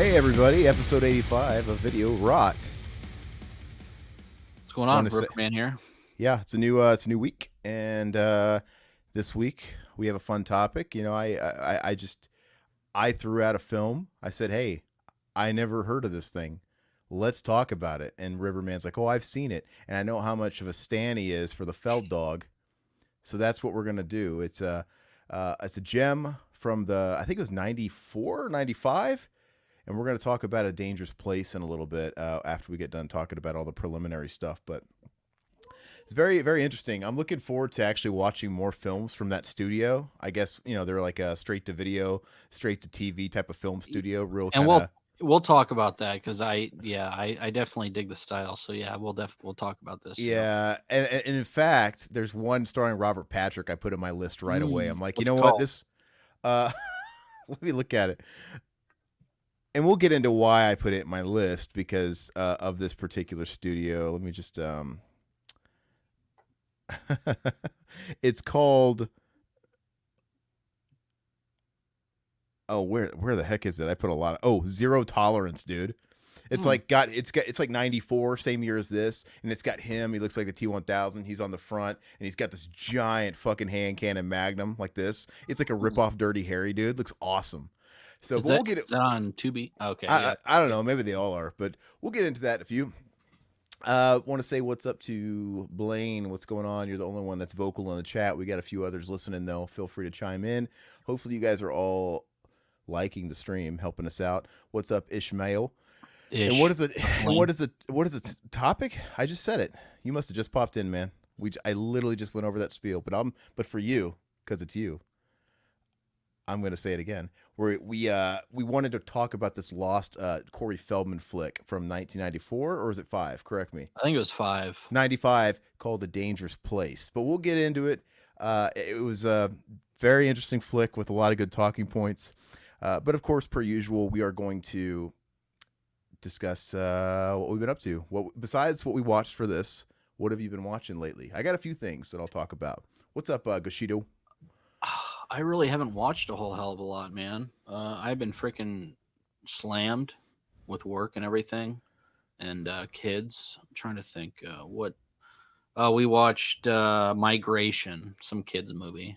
Hey everybody, episode 85 of Video Rot. What's going on, Riverman here? Yeah, it's a new week, and this week we have a fun topic. You know, I threw out a film. I said, "Hey, I never heard of this thing. Let's talk about it." And Riverman's like, "Oh, I've seen it, and I know how much of a stan he is for the Feld dog." So that's what we're gonna do. It's a gem from I think it was 94, 95. And we're going to talk about A Dangerous Place in a little bit after we get done talking about all the preliminary stuff. But it's very, very interesting. I'm looking forward to actually watching more films from that studio. I guess, you know, they're like a straight to video, straight to TV type of film studio. Real And kind of. we'll talk about that because I definitely dig the style. So yeah, we'll talk about this. Yeah. And in fact, there's one starring Robert Patrick I put in my list right away. I'm like, you know what? Let me look at it. And we'll get into why I put it in my list because of this particular studio. Let me just it's called where the heck is it? I put a lot of Zero Tolerance, dude. It's it's like 94, same year as this, and it's got him. He looks like the T-1000. He's on the front, and he's got this giant fucking hand cannon Magnum like this. It's like a rip-off Dirty Harry, dude. Looks awesome. So we'll get it. Is that on Tubi? Okay. I don't know. Maybe they all are, but we'll get into that in a few. Want to say what's up to Blaine. What's going on? You're the only one that's vocal in the chat. We got a few others listening, though. Feel free to chime in. Hopefully, you guys are all liking the stream, helping us out. What's up, Ishmael? And what is it? And what is the topic? I just said it. You must have just popped in, man. I literally just went over that spiel, but for you, because it's you, I'm going to say it again. We wanted to talk about this lost Corey Feldman flick from 1994, or is it 5? Correct me. I think it was 5. 95, called A Dangerous Place. But we'll get into it. It was a very interesting flick with a lot of good talking points. But of course, per usual, we are going to discuss what we've been up to. Besides what we watched for this, what have you been watching lately? I got a few things that I'll talk about. What's up, Goshido? I really haven't watched a whole hell of a lot, man. I've been freaking slammed with work and everything, and kids. I'm trying to think what. We watched Migration, some kids movie.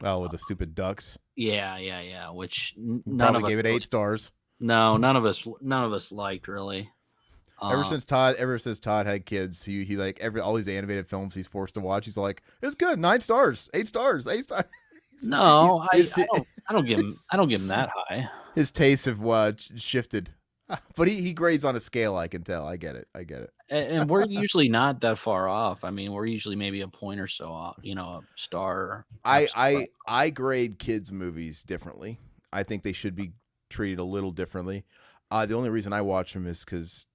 Oh, with the stupid ducks. Yeah. Which none of us gave it 8 stars. No, none of us liked really. Ever since Todd had kids, he like all these animated films he's forced to watch. He's like, it's good, 9 stars, 8 stars, 8 stars. No, I don't give him that high. His tastes have shifted, but he grades on a scale. I can tell. I get it. And we're usually not that far off. I mean, we're usually maybe a point or so off. You know, a star. I grade kids movies differently. I think they should be treated a little differently. The only reason I watch them is because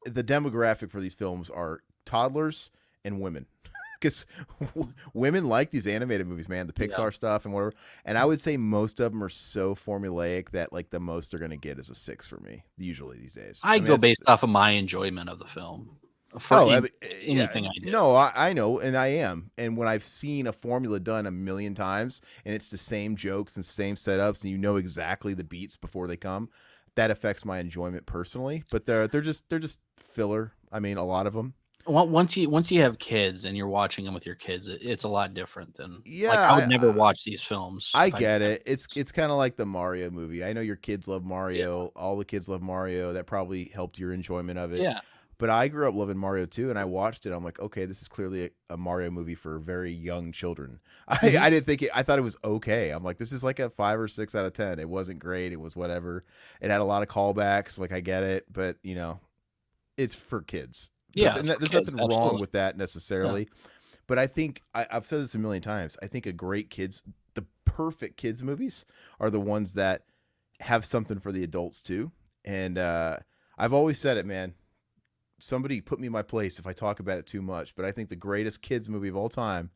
the demographic for these films are toddlers and women. Because women like these animated movies, man, the Pixar stuff and whatever. And I would say most of them are so formulaic that like the most they're going to get is a 6 for me, usually these days. I go based off of my enjoyment of the film. Anything I do. No, I know, and I am. And when I've seen a formula done a million times and it's the same jokes and same setups and you know exactly the beats before they come, that affects my enjoyment personally. But they're just filler. I mean, a lot of them. Once you have kids and you're watching them with your kids, it's a lot different than I would never watch these films. I get it. It's kind of like the Mario movie. I know your kids love Mario. Yeah. All the kids love Mario. That probably helped your enjoyment of it. Yeah. But I grew up loving Mario too, and I watched it. I'm like, okay, this is clearly a Mario movie for very young children. I didn't think it. I thought it was okay. I'm like, this is like a 5 or 6 out of 10. It wasn't great. It was whatever. It had a lot of callbacks. Like I get it, but you know, it's for kids. Yeah, there's nothing wrong with that necessarily. Yeah. But I think I've said this a million times. I think the perfect kids movies are the ones that have something for the adults too. And I've always said it, man. Somebody put me in my place if I talk about it too much. But I think the greatest kids movie of all time.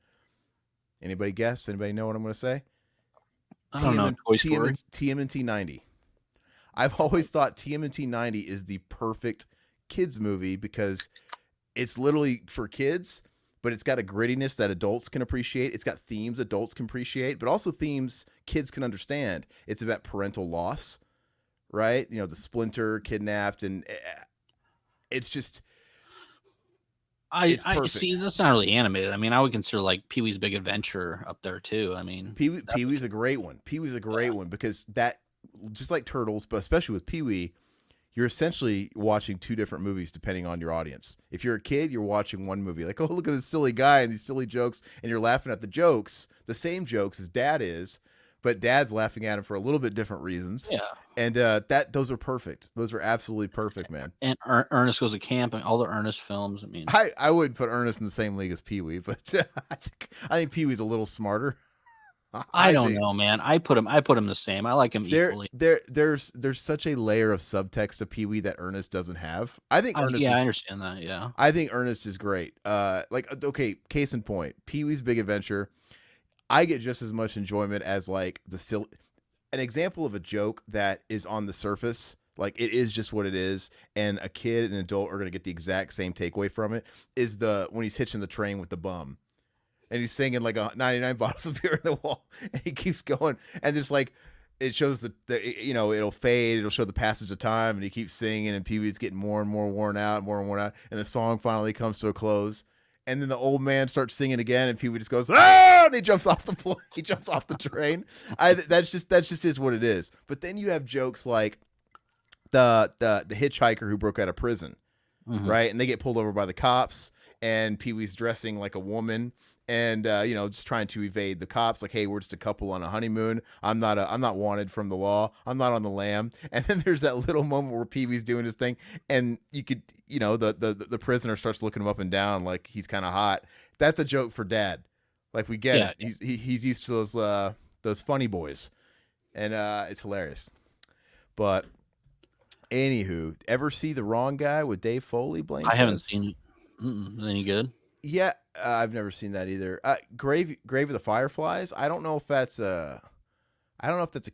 Anybody guess? Anybody know what I'm going to say? I don't know. Toy Story. TMNT 90. I've always thought TMNT 90 is the perfect kids movie because it's literally for kids, but it's got a grittiness that adults can appreciate. It's got themes adults can appreciate, but also themes kids can understand. It's about parental loss, right? The Splinter kidnapped, and it's just it's I see. perfect. That's not really animated. I mean, I would consider like Pee Wee's Big Adventure up there too. I mean, Pee Wee's a great one. Pee Wee's a great one because that, just like Turtles, but especially with Pee Wee, you're essentially watching two different movies depending on your audience. If you're a kid, you're watching one movie, like, oh, look at this silly guy and these silly jokes, and you're laughing at the jokes, the same jokes as Dad is, but Dad's laughing at him for a little bit different reasons. yeah. And those are perfect. Those are absolutely perfect, man. And Ernest Goes to Camp and all the Ernest films. I mean, I wouldn't put Ernest in the same league as Pee Wee, but I think Pee Wee's a little smarter. I I don't think know, man. I put him the same. I like him equally. there's such a layer of subtext to Pee Wee that Ernest doesn't have. I think Ernest Yeah, I is understand that. Yeah. I think Ernest is great. Okay, case in point, Pee Wee's Big Adventure. I get just as much enjoyment as like an example of a joke that is on the surface, like it is just what it is, and a kid and an adult are gonna get the exact same takeaway from it. Is when he's hitching the train with the bum, and he's singing like 99 bottles of beer in the wall, and he keeps going, and just like it shows it'll fade, it'll show the passage of time, and he keeps singing, and Pee Wee's getting more and more worn out, and the song finally comes to a close. And then the old man starts singing again, and Pee Wee just goes, ah! And he jumps off the floor. He jumps off the train. That's just is what it is. But then you have jokes like the hitchhiker who broke out of prison, Mhm. right? And they get pulled over by the cops, and Pee Wee's dressing like a woman, and just trying to evade the cops. Like, hey, we're just a couple on a honeymoon. I'm not wanted from the law. I'm not on the lam. And then there's that little moment where Pee Wee's doing his thing, and you could, the prisoner starts looking him up and down like he's kind of hot. That's a joke for Dad. Like, we get Yeah. it. He's used to those funny boys, and it's hilarious. But anywho, ever see The Wrong Guy with Dave Foley? Blaine I haven't says. seen it. Is it any good? Yeah, I've never seen that either. Grave of the Fireflies. I don't know if that's a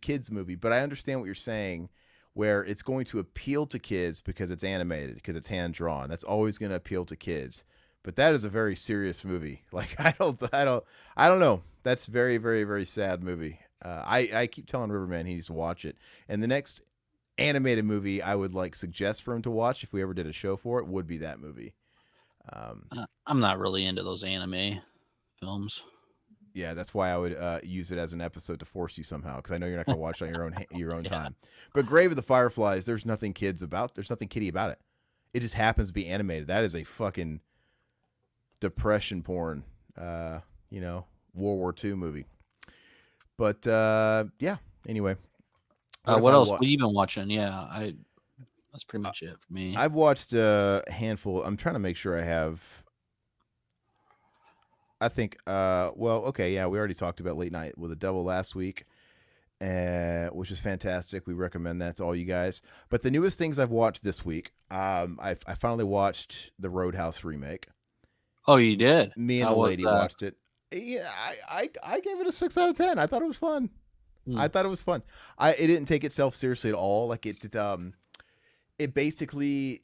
kids movie, but I understand what you're saying, where it's going to appeal to kids because it's animated, because it's hand drawn. That's always going to appeal to kids. But that is a very serious movie. Like, I don't know. That's very, very, very sad movie. I keep telling Riverman he needs to watch it. And the next animated movie I would suggest for him to watch, if we ever did a show for it, would be that movie. I'm not really into those anime films. Yeah, that's why I would use it as an episode to force you somehow, because I know you're not going to watch it on your own time. But Grave of the Fireflies, there's nothing kiddie about it. It just happens to be animated. That is a fucking depression porn, World War II movie. But yeah. Anyway, What else? What have you been watching? Yeah, that's pretty much it for me. I've watched a handful. I'm trying to make sure I have. I think, okay, yeah, we already talked about Late Night with the Devil last week, which is fantastic. We recommend that to all you guys. But the newest things I've watched this week, I finally watched the Roadhouse remake. Oh, you did? Me and the lady watched it. Yeah, I gave it a 6 out of 10. I thought it was fun. I thought it was fun. It didn't take itself seriously at all. Like, it basically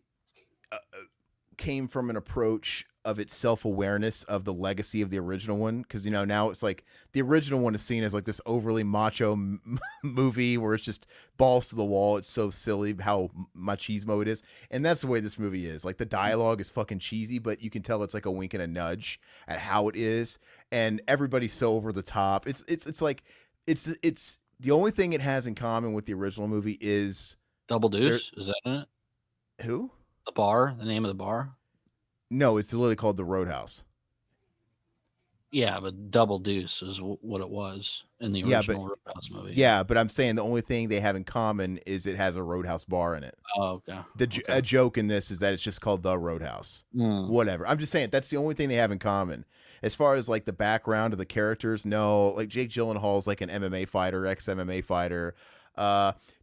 came from an approach of its self-awareness of the legacy of the original one, because now it's like the original one is seen as like this overly macho movie where it's just balls to the wall. It's so silly how machismo it is, and that's the way this movie is. Like, the dialogue is fucking cheesy, but you can tell it's like a wink and a nudge at how it is, and everybody's so over the top. It's the only thing it has in common with the original movie is Double Deuce. Is that in it? Who? The bar. The name of the bar. No, it's literally called the Roadhouse. Yeah, but Double Deuce is what it was in the original Roadhouse movie. Yeah, but I'm saying the only thing they have in common is it has a Roadhouse bar in it. Oh, okay. A joke in this is that it's just called the Roadhouse. Whatever. I'm just saying that's the only thing they have in common. As far as like the background of the characters, no, like Jake Gyllenhaal's like an MMA fighter, ex-MMA fighter.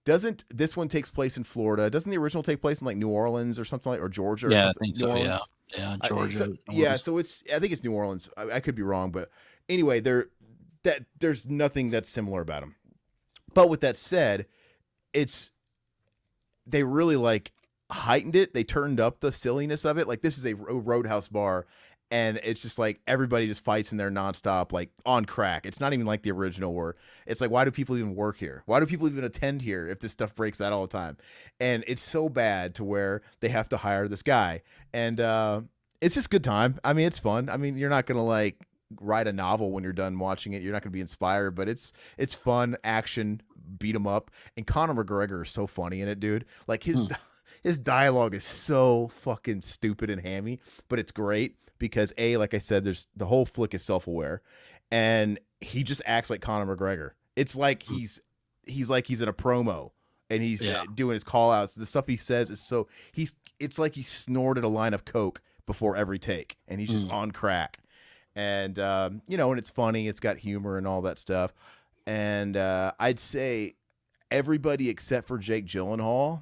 Doesn't this one takes place in Florida? Doesn't the original take place in like New Orleans or something or Georgia? Yeah, or I think New so. Orleans? Yeah, Georgia. So I think it's New Orleans. I could be wrong, but anyway, there's nothing that's similar about them. But with that said, they really heightened it. They turned up the silliness of it. Like, this is a Roadhouse bar, and it's just like everybody just fights in there nonstop, like on crack. It's not even like the original where it's like, why do people even work here? Why do people even attend here if this stuff breaks out all the time? And it's so bad to where they have to hire this guy, and it's just good time. I mean, it's fun. I mean, you're not gonna like write a novel when you're done watching it. You're not gonna be inspired, but it's fun action, beat 'em up, and Conor McGregor is so funny in it, dude. Like Hmm. his dialogue is so fucking stupid and hammy, but it's great because like I said, there's the whole flick is self-aware, and he just acts like Conor McGregor. It's like he's like he's in a promo, and he's Yeah. doing his call outs. The stuff he says is so it's like he snorted a line of coke before every take, and he's just Mm. on crack. And and it's funny, it's got humor and all that stuff. And I'd say everybody except for Jake Gyllenhaal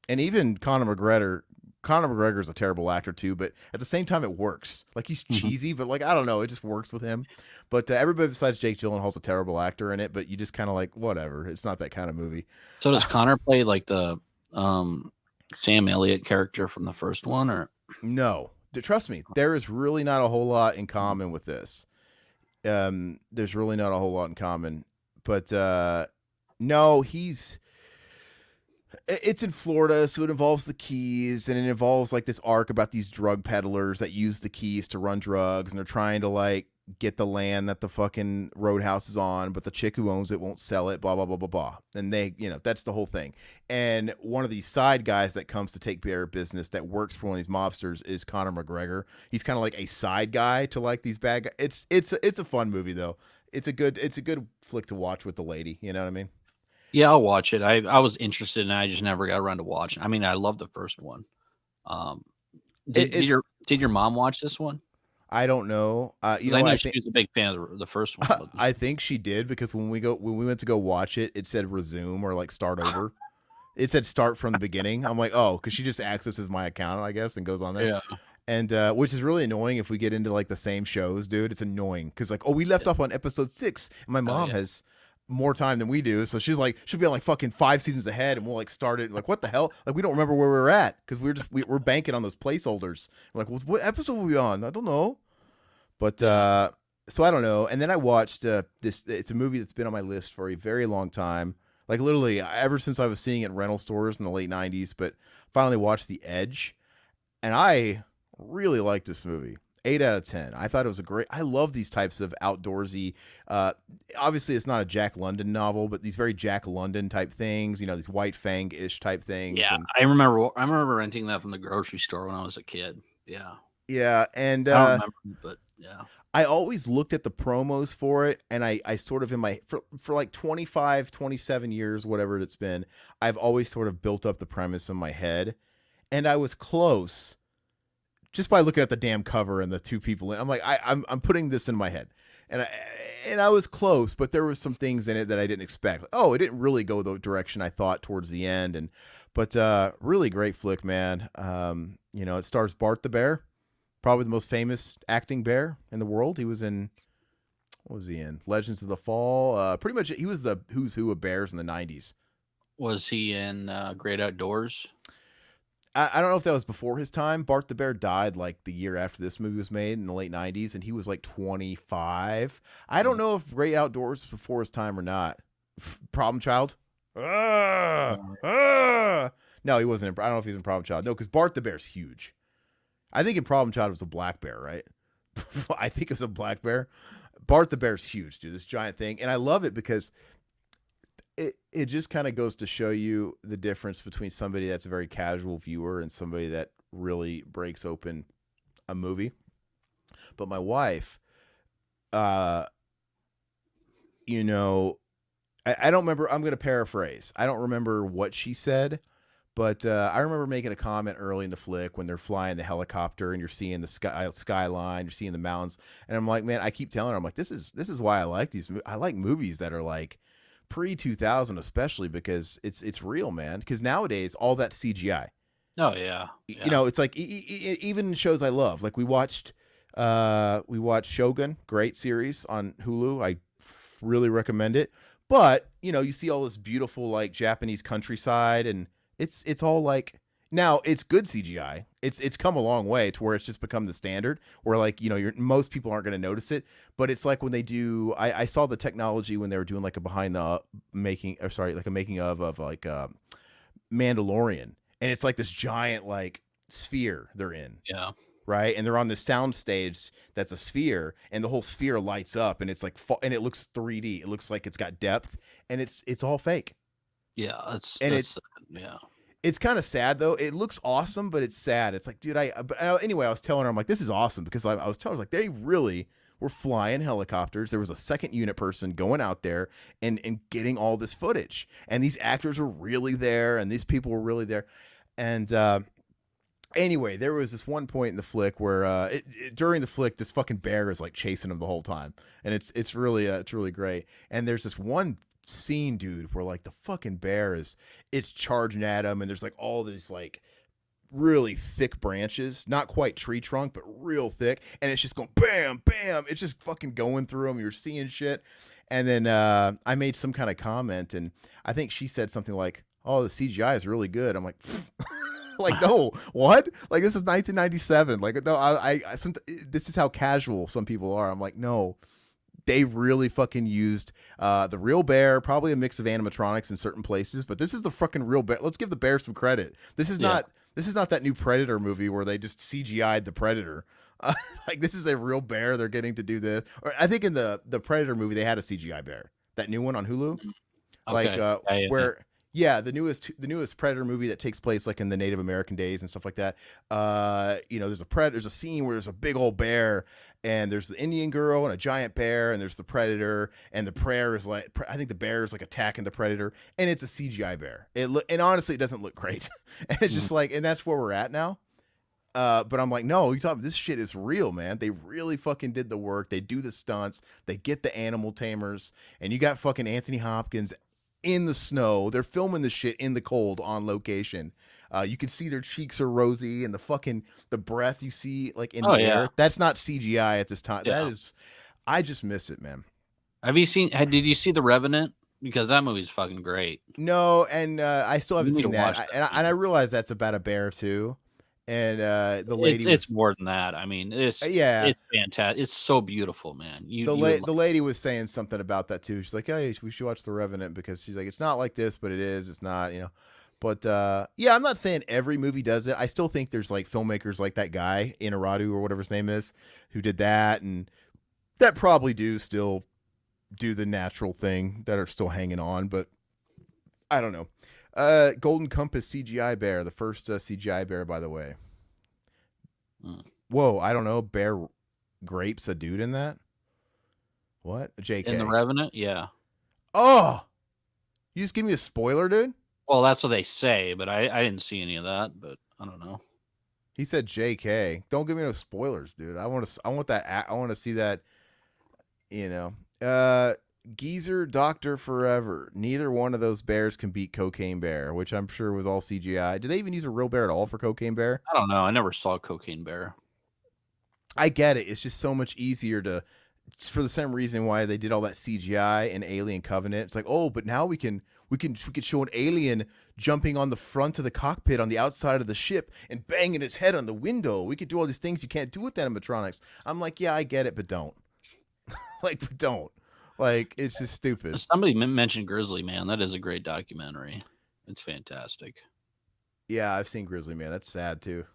and even Conor McGregor. Conor McGregor's a terrible actor too, but at the same time, it works. Like he's Mhm. cheesy, but like I don't know, it just works with him. But everybody besides Jake Gyllenhaal's a terrible actor in it. But you just kind of like whatever. It's not that kind of movie. So does Connor play like the um, Sam Elliott character from the first one, or? No, trust me, there is really not a whole lot in common with this. There's really not a whole lot in common, but no, it's in Florida, so it involves the Keys, and it involves like this arc about these drug peddlers that use the Keys to run drugs, and they're trying to like get the land that the fucking roadhouse is on, but the chick who owns it won't sell it, blah blah blah blah blah. And they, that's the whole thing. And one of these side guys that comes to take care of business that works for one of these mobsters is Conor McGregor. He's kind of like a side guy to like these bad guys. It's a fun movie though. It's a good flick to watch with the lady. You know what I mean? Yeah, I'll watch it. I was interested, and I just never got around to watching. I mean, I love the first one. Um, It, it's did your mom watch this one? I don't know. Because I know she was a big fan of the first one. But I think she did because when we went to go watch it, it said resume or like start over. It said start from the beginning. I'm like, oh, because she just accesses my account, I guess, and goes on there. yeah, And which is really annoying if we get into like the same shows, dude. It's annoying because like, oh, we left yeah. off on episode 6, and my Oh mom yeah, has more time than we do, so she'll be on like fucking 5 seasons ahead, and we'll like start it like what the hell? Like we don't remember where we're at because we're banking on those placeholders. We're like, well, what episode were we on? I don't know. But yeah. so I don't know. And then I watched this. It's a movie that's been on my list for a very long time, like literally ever since I was seeing it in rental stores in the late '90s. But finally watched The Edge, and I really liked this movie. 8 out of 10. I thought it was a great. I love these types of outdoorsy. Uh, Obviously, it's not a Jack London novel, but these very Jack London type things. These White Fang ish type things. Yeah, And I remember. I remember renting that from the grocery store when I was a kid. Yeah, yeah, and I don't remember, but yeah. I always looked at the promos for it, and I sort of in my for like 25, 27 years, whatever it's been, I've always sort of built up the premise in my head, and I was close just by looking at the damn cover and the two people in. I'm like, I'm putting this in my head, and I was close, but there was some things in it that I didn't expect. Oh, it didn't really go the direction I thought towards the end, but really great flick, man. It stars Bart the Bear, probably the most famous acting bear in the world. He was in what was he in? Legends of the Fall. Pretty much, he was the who's who of bears in the '90s. Was he in Great Outdoors? I don't know if that was before his time. Bart the Bear died like the year after this movie was made in the late '90s, and he was like 25. I don't Mm. know if Great Outdoors was before his time or not. Problem Child. Ah, ah. No, he wasn't. I don't know if he's in Problem Child. No, because Bart the Bear's huge. I think in Problem Child it was a black bear, right? I think it was a black bear. Bart the Bear's huge, dude. This giant thing, and I love it because it just kind of goes to show you the difference between somebody that's a very casual viewer and somebody that really breaks open a movie. But my wife, uh, I don't remember. I'm going to paraphrase. I don't remember what she said, but I remember making a comment early in the flick when they're flying the helicopter and you're seeing the skyline, you're seeing the mountains, and I'm like, man, I keep telling her, I'm like, this is why I like these. I like movies that are like pre 2000, especially because it's real, man. Because nowadays all that CGI. Oh yeah, yeah. It's like even in shows I love. Like we watched Shogun, great series on Hulu. I really recommend it. But you see all this beautiful like Japanese countryside, and it's all like Now it's good CGI. It's come a long way to where it's just become the standard. Where like most people aren't going to notice it, but it's like when they do. I saw the technology when they were doing like a behind the making, or sorry, like a making of like Mandalorian, and it's like this giant like sphere they're in, Yeah. right? And they're on this sound stage that's a sphere, and the whole sphere lights up, and it's like and it looks 3D. It looks like it's got depth, and it's all fake. Yeah, And that's yeah. it's kind of sad though. It looks awesome, but it's sad. It's like, dude, anyway, I was telling her, I'm like, this is awesome because I was telling her, like, they really were flying helicopters. There was a second unit person going out there and getting all this footage, and these actors were really there, and these people were really there. And anyway, there was this one point in the flick where during the flick, this fucking bear is like chasing him the whole time, and it's really great. And there's this one scene, dude, where like the fucking bear it's charging at him, and there's like all these like really thick branches, not quite tree trunk, but real thick, and it's just going bam, bam. It's just fucking going through them. You're seeing shit. And then I made some kind of comment, and I think she said something like, "Oh, the CGI is really good." I'm like, like, no, what? Like, this is 1997. Like, no, this is how casual some people are. I'm like, no. They really fucking used the real bear, probably a mix of animatronics in certain places, but this is the fucking real bear. Let's give the bear some credit. This is not that new Predator movie where they just CGI'd the Predator. Like, this is a real bear. They're getting to do this. Or I think in the Predator movie they had a CGI bear. That new one on Hulu, like where. Yeah, the newest Predator movie that takes place like in the Native American days and stuff like that. There's a scene where there's a big old bear, and there's the Indian girl and a giant bear, and there's the Predator, and the bear is like, I think the bear is like attacking the Predator, and it's a CGI bear. And honestly, it doesn't look great. And it's just like, and that's where we're at now. But I'm like, no, this shit is real, man. They really fucking did the work. They do the stunts. They get the animal tamers, and you got fucking Anthony Hopkins in the snow. They're filming the shit in the cold on location. You can see their cheeks are rosy, and the breath you see like in the air. That's not CGI at this time. Yeah. That is, I just miss it, man. Did you see The Revenant? Because that movie's fucking great. No, and I still haven't seen that. And I realize that's about a bear too. And the lady, it's more than that. I mean, it's fantastic. It's so beautiful, man. The lady was saying something about that too. She's like, "Hey, we should watch The Revenant," because she's like, "It's not like this, but it is. It's not, you know." But yeah, I'm not saying every movie does it. I still think there's like filmmakers like that guy Inaradu or whatever his name is, who did that, and that probably do still do the natural thing, that are still hanging on. But I don't know. Golden Compass CGI bear, the first CGI bear, by the way. Whoa, I don't know. Bear grapes a dude in that? What? JK. In The Revenant? Yeah. Oh! You just give me a spoiler, dude? Well, that's what they say, but I didn't see any of that, but I don't know. He said JK. Don't give me no spoilers, dude. I want to see that, you know. Geezer Doctor Forever. Neither one of those bears can beat Cocaine Bear, which I'm sure was all CGI. Did they even use a real bear at all for Cocaine Bear? I don't know. I never saw Cocaine Bear. I get it. It's just so much easier to, for the same reason why they did all that CGI in Alien Covenant. It's like, oh, but now we could show an alien jumping on the front of the cockpit on the outside of the ship and banging his head on the window. We could do all these things you can't do with animatronics. I'm like, yeah, I get it, but don't. But don't. Like, it's just stupid. Somebody mentioned Grizzly Man. That is a great documentary. It's fantastic. Yeah, I've seen Grizzly Man. That's sad, too.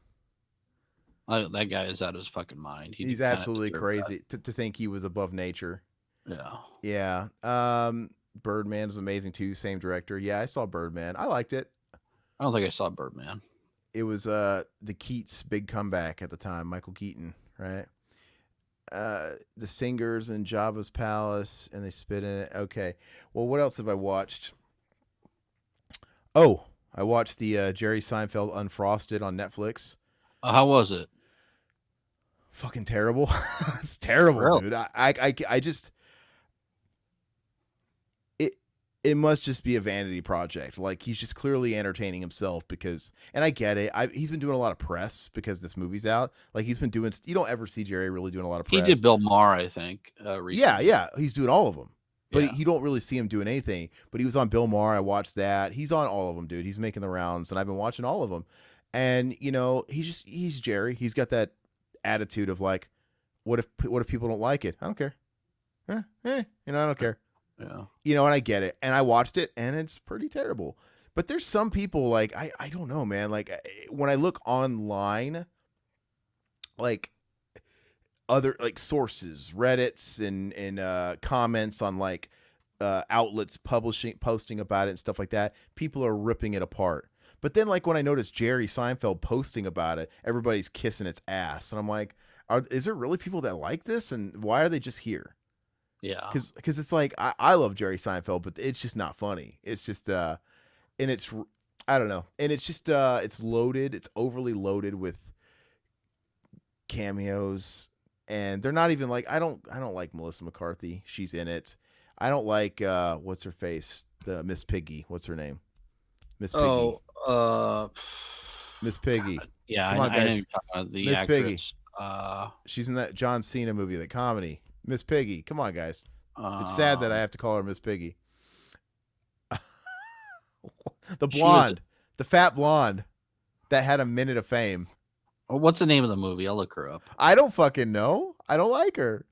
That guy is out of his fucking mind. He's absolutely crazy to think he was above nature. Yeah. Yeah. Birdman is amazing, too. Same director. Yeah, I saw Birdman. I liked it. I don't think I saw Birdman. It was the Keats' big comeback at the time. Michael Keaton, right? The Singers in Jabba's Palace, and they spit in it. Okay. Well, what else have I watched? Oh, I watched the Jerry Seinfeld Unfrosted on Netflix. How was it? Fucking terrible. It's terrible, really? Dude. I just, it must just be a vanity project. Like, he's just clearly entertaining himself because, and I get it. He's been doing a lot of press because this movie's out. Like, he's been doing, you don't ever see Jerry really doing a lot of press. He did Bill Maher, I think, recently. Yeah. He's doing all of them. But you don't really see him doing anything. But he was on Bill Maher. I watched that. He's on all of them, dude. He's making the rounds, and I've been watching all of them. And he's Jerry. He's got that attitude of like, what if people don't like it? I don't care. I don't care. Yeah. And I get it. And I watched it, and it's pretty terrible. But there's some people like I don't know, man. Like when I look online, like other like sources, Reddits and comments on like outlets posting about it and stuff like that, people are ripping it apart. But then like when I notice Jerry Seinfeld posting about it, everybody's kissing its ass, and I'm like, is there really people that like this, and why are they just here? Yeah. Because it's like I love Jerry Seinfeld, but it's just not funny. It's just and it's I don't know, and it's just it's loaded. It's overly loaded with cameos, and they're not even like I don't like Melissa McCarthy. She's in it. I don't like what's her face, the Miss Piggy. What's her name? Miss Piggy. Oh, Miss Piggy. God. Yeah, Come on, I know guys. you're talking about the Miss Piggy. actress. She's in that John Cena movie, the comedy. Miss Piggy. Come on, guys. It's sad that I have to call her Miss Piggy. The blonde, the fat blonde that had a minute of fame. What's the name of the movie? I'll look her up. I don't fucking know. I don't like her.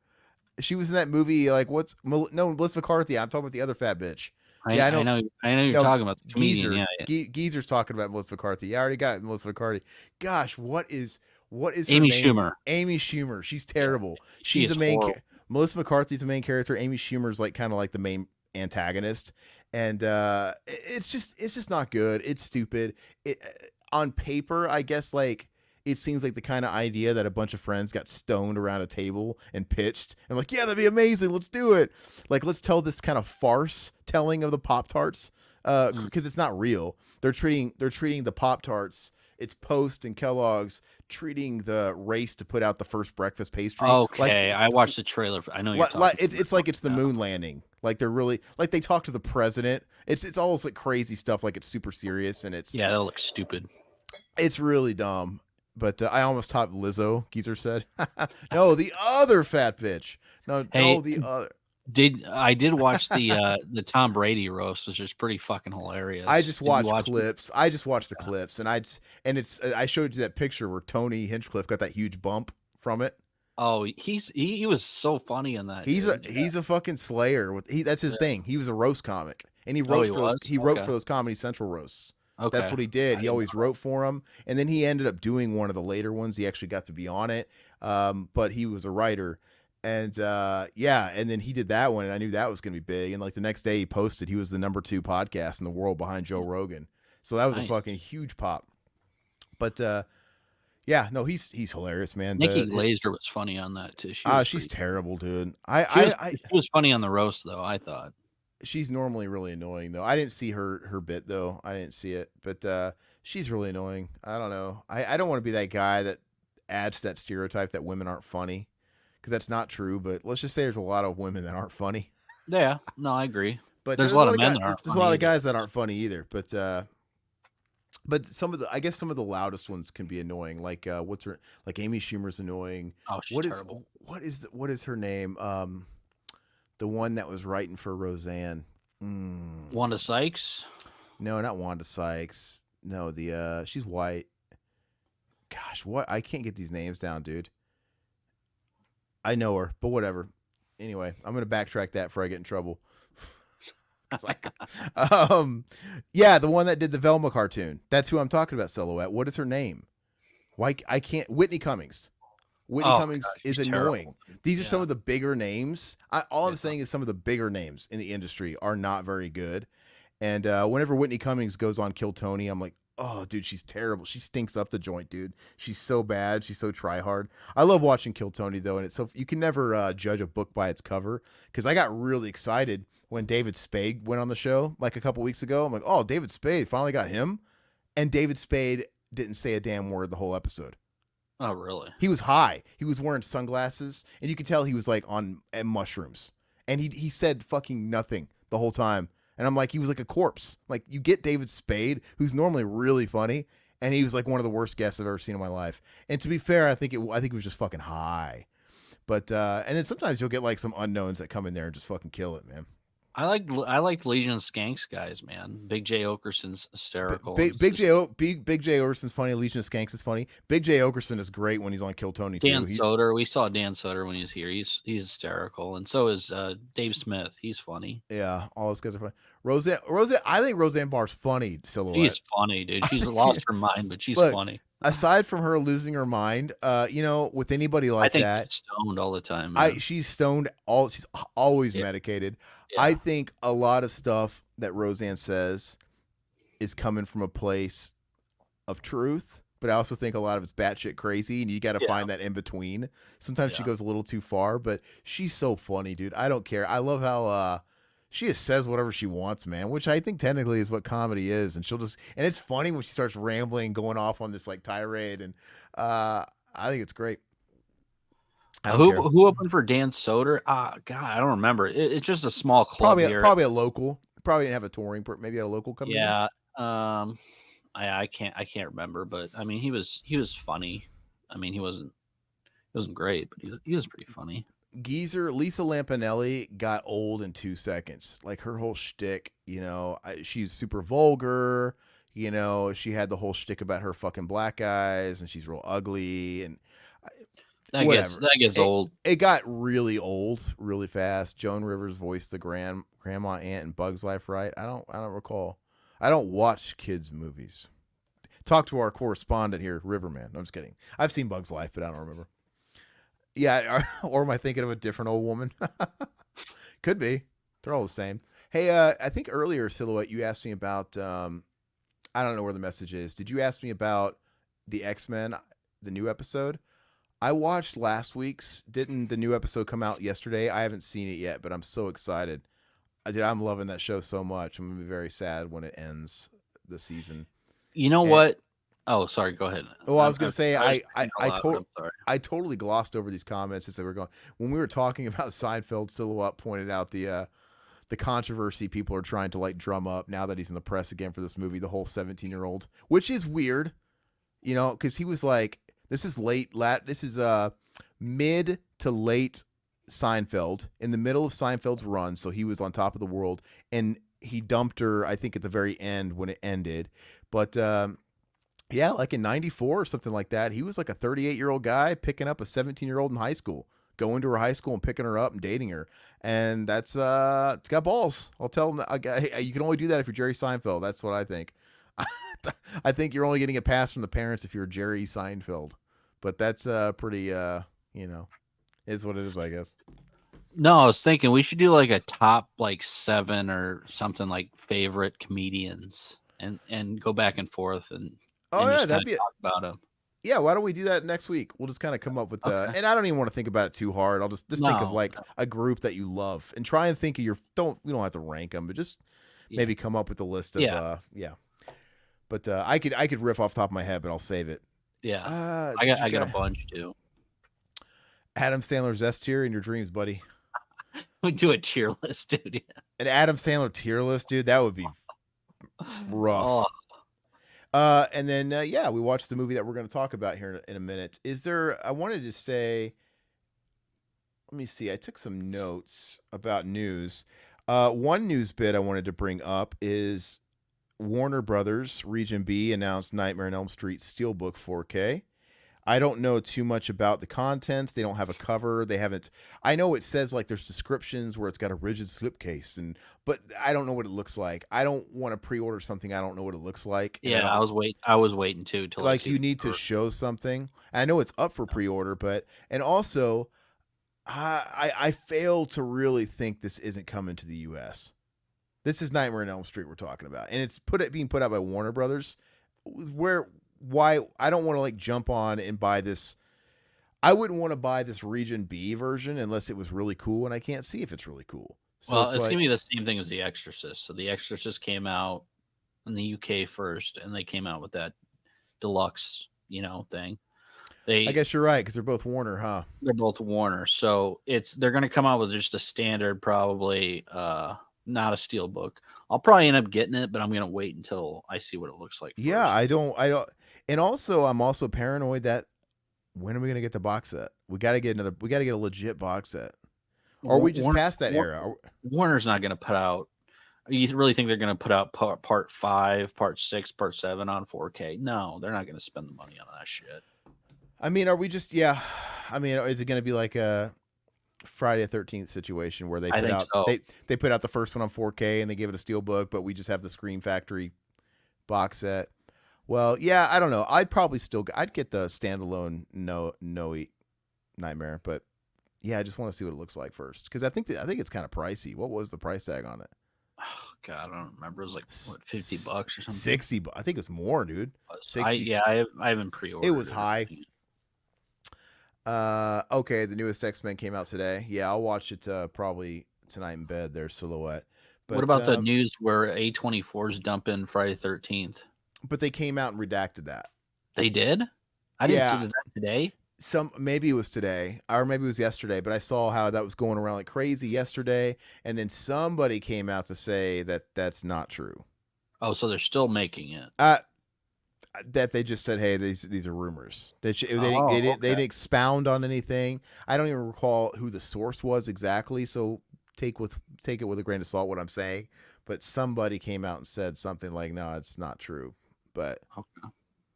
She was in that movie. Like Melissa McCarthy. I'm talking about the other fat bitch. I know you're talking about the comedian. Geezer. Yeah. Geezer's talking about Melissa McCarthy. Yeah, I already got Melissa McCarthy. Gosh, what is Amy her name? Schumer. Amy Schumer. She's terrible. She's the main. horrible. Melissa McCarthy's the main character. Amy Schumer's like kind of like the main antagonist, and it's just not good. It's stupid. On paper, I guess like it seems like the kind of idea that a bunch of friends got stoned around a table and pitched and like, yeah, that'd be amazing. Let's do it. Like, let's tell this kind of farce telling of the Pop-Tarts because it's not real. They're treating the Pop-Tarts. It's Post and Kellogg's treating the race to put out the first breakfast pastry. Okay, I watched the trailer. I know you're talking. It's like it's the moon landing. Like they're really like they talk to the president. It's almost like crazy stuff. Like it's super serious and it's that looks stupid. It's really dumb. But I almost topped Lizzo. Geezer said, "No, the other fat bitch. No, the other." I did watch the Tom Brady roast, which is pretty fucking hilarious. I just watched clips. I just watched the clips, and I showed you that picture where Tony Hinchcliffe got that huge bump from it. Oh, he was so funny in that. He's a fucking slayer. That's his thing. He was a roast comic, and he wrote for those Comedy Central roasts. Okay. That's what he did. He always wrote for them, and then he ended up doing one of the later ones. He actually got to be on it, but he was a writer. And and then he did that one, and I knew that was going to be big. And like the next day, he posted he was the #2 podcast in the world behind Joe Rogan. So that was a fucking huge pop. But he's hilarious, man. Nikki Glaser was funny on that too. She's terrible, dude. She was funny on the roast though. I thought she's normally really annoying though. I didn't see her bit though. I didn't see it, but she's really annoying. I don't know. I don't want to be that guy that adds to that stereotype that women aren't funny. Because that's not true, but let's just say there's a lot of women that aren't funny. Yeah, no, I agree. But there's a lot of men that aren't. There's a lot of guys that aren't funny either. But some of the loudest ones can be annoying. Like like Amy Schumer's annoying. Oh, she's terrible. What is her name? The one that was writing for Roseanne. Wanda Sykes? No, not Wanda Sykes. No, she's white. Gosh, what? I can't get these names down, dude. I know her, but whatever. Anyway, I'm gonna backtrack that before I get in trouble. The one that did the Velma cartoon. That's who I'm talking about. Silhouette. What is her name? Why I can't? Whitney Cummings. Whitney Cummings is annoying. Terrible. These are some of the bigger names. I'm saying is some of the bigger names in the industry are not very good. And whenever Whitney Cummings goes on Kill Tony, I'm like, oh, dude, she's terrible. She stinks up the joint, dude. She's so bad. She's so try hard. I love watching Kill Tony though, and it's so you can never judge a book by its cover. Because I got really excited when David Spade went on the show like a couple weeks ago. I'm like, oh, David Spade finally got him, and David Spade didn't say a damn word the whole episode. Oh, really? He was high. He was wearing sunglasses, and you could tell he was like on mushrooms. And he said fucking nothing the whole time. And I'm like, he was like a corpse. Like, you get David Spade, who's normally really funny, and he was like one of the worst guests I've ever seen in my life. And to be fair, I think he was just fucking high. But and then sometimes you'll get like some unknowns that come in there and just fucking kill it, man. I liked Legion of Skanks guys, man. Big J Okerson's hysterical. And Big J Okerson's funny. Legion of Skanks is funny. Big J Okerson is great when he's on Kill Tony Dan too. Soder. We saw Dan Soder when he was here. He's hysterical, and so is Dave Smith. He's funny. Yeah, all those guys are funny. Roseanne, I think Roseanne Barr's funny. Silhouette. She's funny, dude. She's lost her mind, but she's Look, funny. Aside from her losing her mind, with anybody like I think that, she's stoned all the time. Man. she's stoned. She's always medicated. Yeah. I think a lot of stuff that Roseanne says is coming from a place of truth, but I also think a lot of it's batshit crazy, and you got to find that in between. Sometimes she goes a little too far, but she's so funny, dude. I don't care. I love how she just says whatever she wants, man, which I think technically is what comedy is. And and it's funny when she starts rambling, going off on this like tirade. And I think it's great. Who opened for Dan Soder? God, I don't remember. It's just a small club here. Probably a local. Probably didn't have a touring. Maybe had a local coming. Yeah. I can't remember, but I mean, he was funny. I mean, he wasn't great, but he was pretty funny. Geezer Lisa Lampanelli got old in 2 seconds. Like her whole shtick, she's super vulgar. She had the whole shtick about her fucking black guys, and she's real ugly, and that gets old. It got really old really fast. Joan Rivers voiced the grandma aunt in Bug's Life, right? I don't recall. I don't watch kids movies. Talk to our correspondent here, Riverman. I'm just kidding. I've seen Bug's Life, but I don't remember. Yeah, or am I thinking of a different old woman? Could be. They're all the same. Hey, I think earlier, Silhouette, you asked me about, I don't know where the message is. Did you ask me about the X-Men, the new episode? I watched last week's. Didn't the new episode come out yesterday? I haven't seen it yet, but I'm so excited. I'm loving that show so much. I'm going to be very sad when it ends the season. You know what? Oh, sorry. Go ahead. Well, I was going to say I totally glossed over these comments as they were going. When we were talking about Seinfeld, Silhouette pointed out the controversy people are trying to like drum up now that he's in the press again for this movie, the whole 17-year-old, which is weird, because he was like, this is mid to late Seinfeld, in the middle of Seinfeld's run, so he was on top of the world, and he dumped her, I think, at the very end when it ended, but yeah, like in 94 or something like that, he was like a 38-year-old guy picking up a 17-year-old in high school, going to her high school and picking her up and dating her. And that's it's got balls. I'll tell him that, you can only do that if you're Jerry Seinfeld. That's what I think. I think you're only getting a pass from the parents if you're Jerry Seinfeld. But that's pretty, is what it is, I guess. No, I was thinking we should do like a top like 7 or something, like favorite comedians, and go back and forth and that'd be talk about them. Yeah, why don't we do that next week? We'll just kind of come up with and I don't even want to think about it too hard. I'll just think of like a group that you love and try and think of we don't have to rank them, but just maybe come up with a list of But I could riff off the top of my head, but I'll save it. Yeah. I got a bunch too. Adam Sandler's S tier in your dreams, buddy. We do a tier list, dude. Yeah. An Adam Sandler tier list, dude, that would be rough. Oh. And then, we watched the movie that we're going to talk about here in a minute. I wanted to say, let me see. I took some notes about news. One news bit I wanted to bring up is Warner Brothers Region B announced Nightmare on Elm Street Steelbook 4K. I don't know too much about the contents. They don't have a cover. They haven't. I know it says like there's descriptions where it's got a rigid slipcase, but I don't know what it looks like. I don't want to pre-order something I don't know what it looks like. Yeah, I was waiting too till like you need to show something. And I know it's up for pre-order, and also I fail to really think this isn't coming to the U.S. This is Nightmare on Elm Street we're talking about, and it's being put out by Warner Brothers. Why I don't want to like jump on and buy this. I wouldn't want to buy this Region B version unless it was really cool, and I can't see if it's really cool. So it's gonna be the same thing as The Exorcist. So The Exorcist came out in the UK first, and they came out with that deluxe, thing. I guess you're right because they're both Warner, huh? They're both Warner, so they're gonna come out with just a standard, probably not a steelbook. I'll probably end up getting it, but I'm gonna wait until I see what it looks like. Yeah, I don't. And also, I'm also paranoid that when are we gonna get the box set? We got to get a legit box set, or we just past that era. Warner's not going to put out. You really think they're going to put out part 5, part 6, part 7 on 4K? No, they're not going to spend the money on that shit. I mean, are we just I mean, is it going to be like a Friday the 13th situation where I think so. they put out the first one on 4K and they give it a steelbook, but we just have the Scream Factory box set? Well, yeah, I don't know. I'd get the standalone no Nightmare, but yeah, I just want to see what it looks like first because I think it's kind of pricey. What was the price tag on it? Oh, God, I don't remember. It was like what, $50 or something. 60. I think it was more, dude. 60. I haven't pre-ordered. It was high. Okay, the newest X-Men came out today. Yeah, I'll watch it probably tonight in bed. Their Silhouette. But what about the news where A24 is dumping Friday 13th? But they came out and redacted that. They did? I didn't see that today. Maybe it was today or maybe it was yesterday, but I saw how that was going around like crazy yesterday, and then somebody came out to say that that's not true. Oh, so they're still making it. That they just said, hey, these are rumors. They didn't expound on anything. I don't even recall who the source was exactly, so take it with a grain of salt what I'm saying. But somebody came out and said something like, no, it's not true. But okay.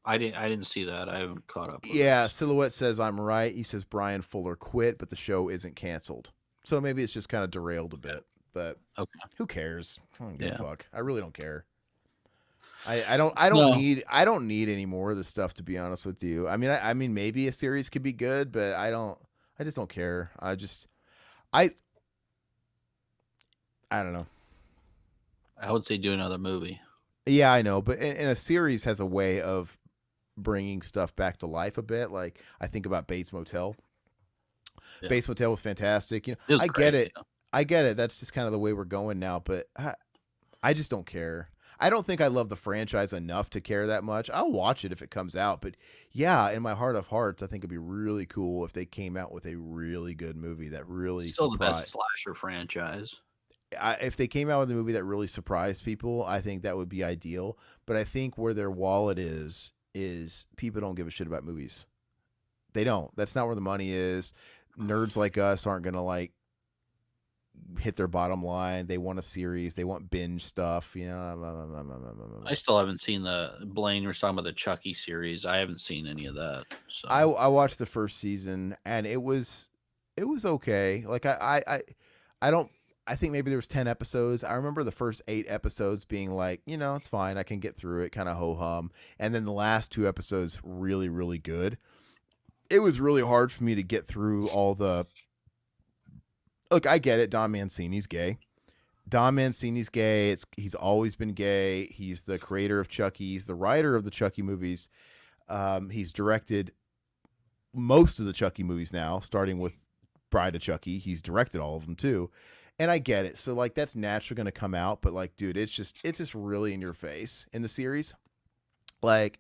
I didn't see that. I haven't caught up. Yeah, Silhouette says I'm right. He says Brian Fuller quit, but the show isn't canceled. So maybe it's just kind of derailed a bit. But who cares? I don't give a fuck. I really don't care. I don't need any more of this stuff, to be honest with you. I mean maybe a series could be good, but I just don't care. I don't know. I would say do another movie. Yeah, I know, but and a series has a way of bringing stuff back to life a bit. Like I think about Bates Motel. Yeah. Bates Motel was fantastic. I get it. I get it. That's just kind of the way we're going now. But I just don't care. I don't think I love the franchise enough to care that much. I'll watch it if it comes out. But yeah, in my heart of hearts, I think it'd be really cool if they came out with a really good movie that really still the best slasher franchise. If they came out with a movie that really surprised people, I think that would be ideal. But I think where their wallet is people don't give a shit about movies. They don't. That's not where the money is. Nerds like us aren't going to hit their bottom line. They want a series. They want binge stuff. I still haven't seen Blaine was talking about the Chucky series. I haven't seen any of that. So I watched the first season and it was okay. Like I think maybe there was 10 episodes. I remember the first 8 episodes being like, it's fine. I can get through it, kind of ho-hum. And then the last 2 episodes, really, really good. It was really hard for me to get through all the... Look, I get it. Don Mancini's gay. He's always been gay. He's the creator of Chucky. He's the writer of the Chucky movies. He's directed most of the Chucky movies now, starting with Bride of Chucky. He's directed all of them, too. And I get it. So that's naturally going to come out, but dude, it's just really in your face in the series. The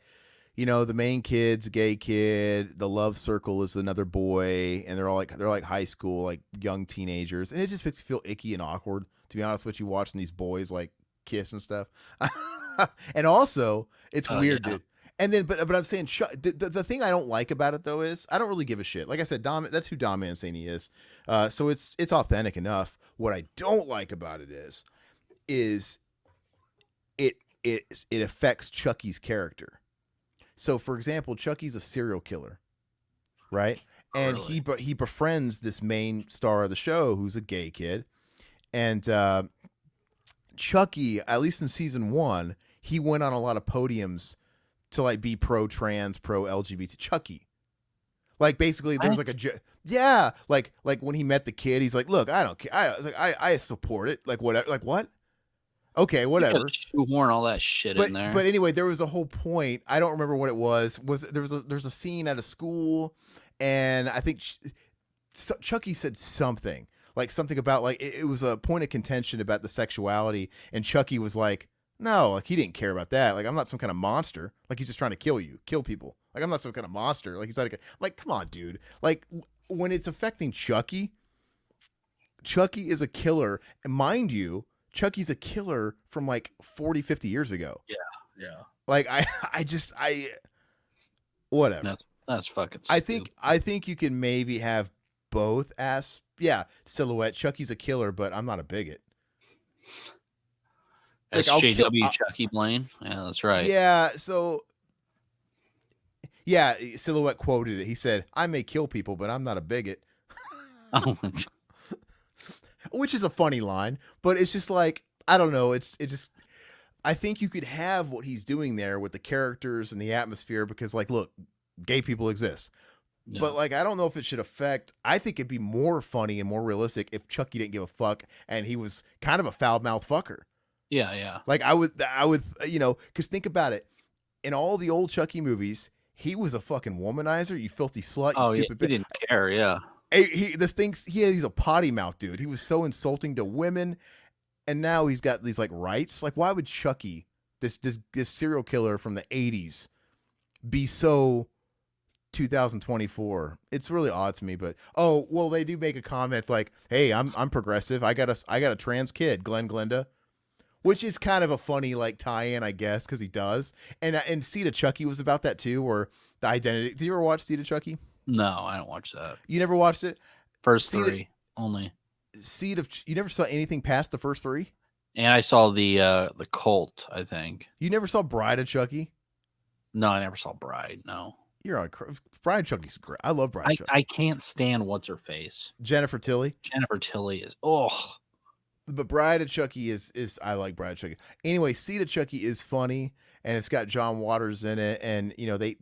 main kid's a gay kid, the love circle is another boy, and they're all they're high school, young teenagers, and it just makes you feel icky and awkward, to be honest with you, watching these boys kiss and stuff. And also, it's weird, dude. And then, but I'm saying the thing I don't like about it though is I don't really give a shit. Like I said, that's who Don Mancini is. So it's authentic enough. What I don't like about it is it affects Chucky's character. So for example, Chucky's a serial killer, right? And really? he befriends this main star of the show who's a gay kid. And Chucky, at least in season 1, he went on a lot of podiums to be pro-trans, pro-LGBT. Chucky. Basically there was when he met the kid, he's like, look, I don't care. I support it. Whatever. What? Okay, whatever. Shoehorn all that shit in there. But anyway, there was a whole point. I don't remember what it was. There's a scene at a school, and I think Chucky said something about it was a point of contention about the sexuality, and Chucky was like, no, he didn't care about that. I'm not some kind of monster. He's just trying to kill people. I'm not some kind of monster. He's like, come on, dude. When it's affecting Chucky is a killer, and mind you, Chucky's a killer from 40, 50 years ago. Yeah. Whatever. That's fucking stupid. I think you can maybe have both yeah, Silhouette. Chucky's a killer, but I'm not a bigot. Like I'll kill. SJW Chucky Blaine. Yeah, that's right. Yeah, so yeah, Silhouette quoted it. He said, "I may kill people, but I'm not a bigot," Oh my God. which is a funny line. But it's just like I don't know. It just I think you could have what he's doing there with the characters and the atmosphere because, like, look, gay people exist. Yeah. But like, I don't know if it should affect. I think it'd be more funny and more realistic if Chucky didn't give a fuck and he was kind of a foul mouth fucker. Yeah, yeah. Like I would, because think about it. In all the old Chucky movies, he was a fucking womanizer. You filthy slut. You Oh yeah, stupid he bitch. didn't care. Yeah. He's a potty mouth dude. He was so insulting to women, and now he's got these like rights. Like, why would Chucky, this serial killer from the '80s, be so 2024? It's really odd to me. But oh well, they do make a comment. It's like, hey, I'm progressive. I got a trans kid, Glenda. Which is kind of a funny like tie-in, I guess, because he does. And Seed of Chucky was about that too, or the identity. Did you ever watch Seed of Chucky? No, I don't watch that. You never watched it? First three only. You never saw anything past the first three? And I saw the Cult, I think. You never saw Bride of Chucky? No, I never saw Bride. No. You're on Bride of Chucky's great. I love Bride of Chucky. I can't stand what's her face. Jennifer Tilly. Jennifer Tilly is But Bride of Chucky is I like Bride of Chucky. Anyway, Seed of Chucky is funny, and it's got John Waters in it, and you know they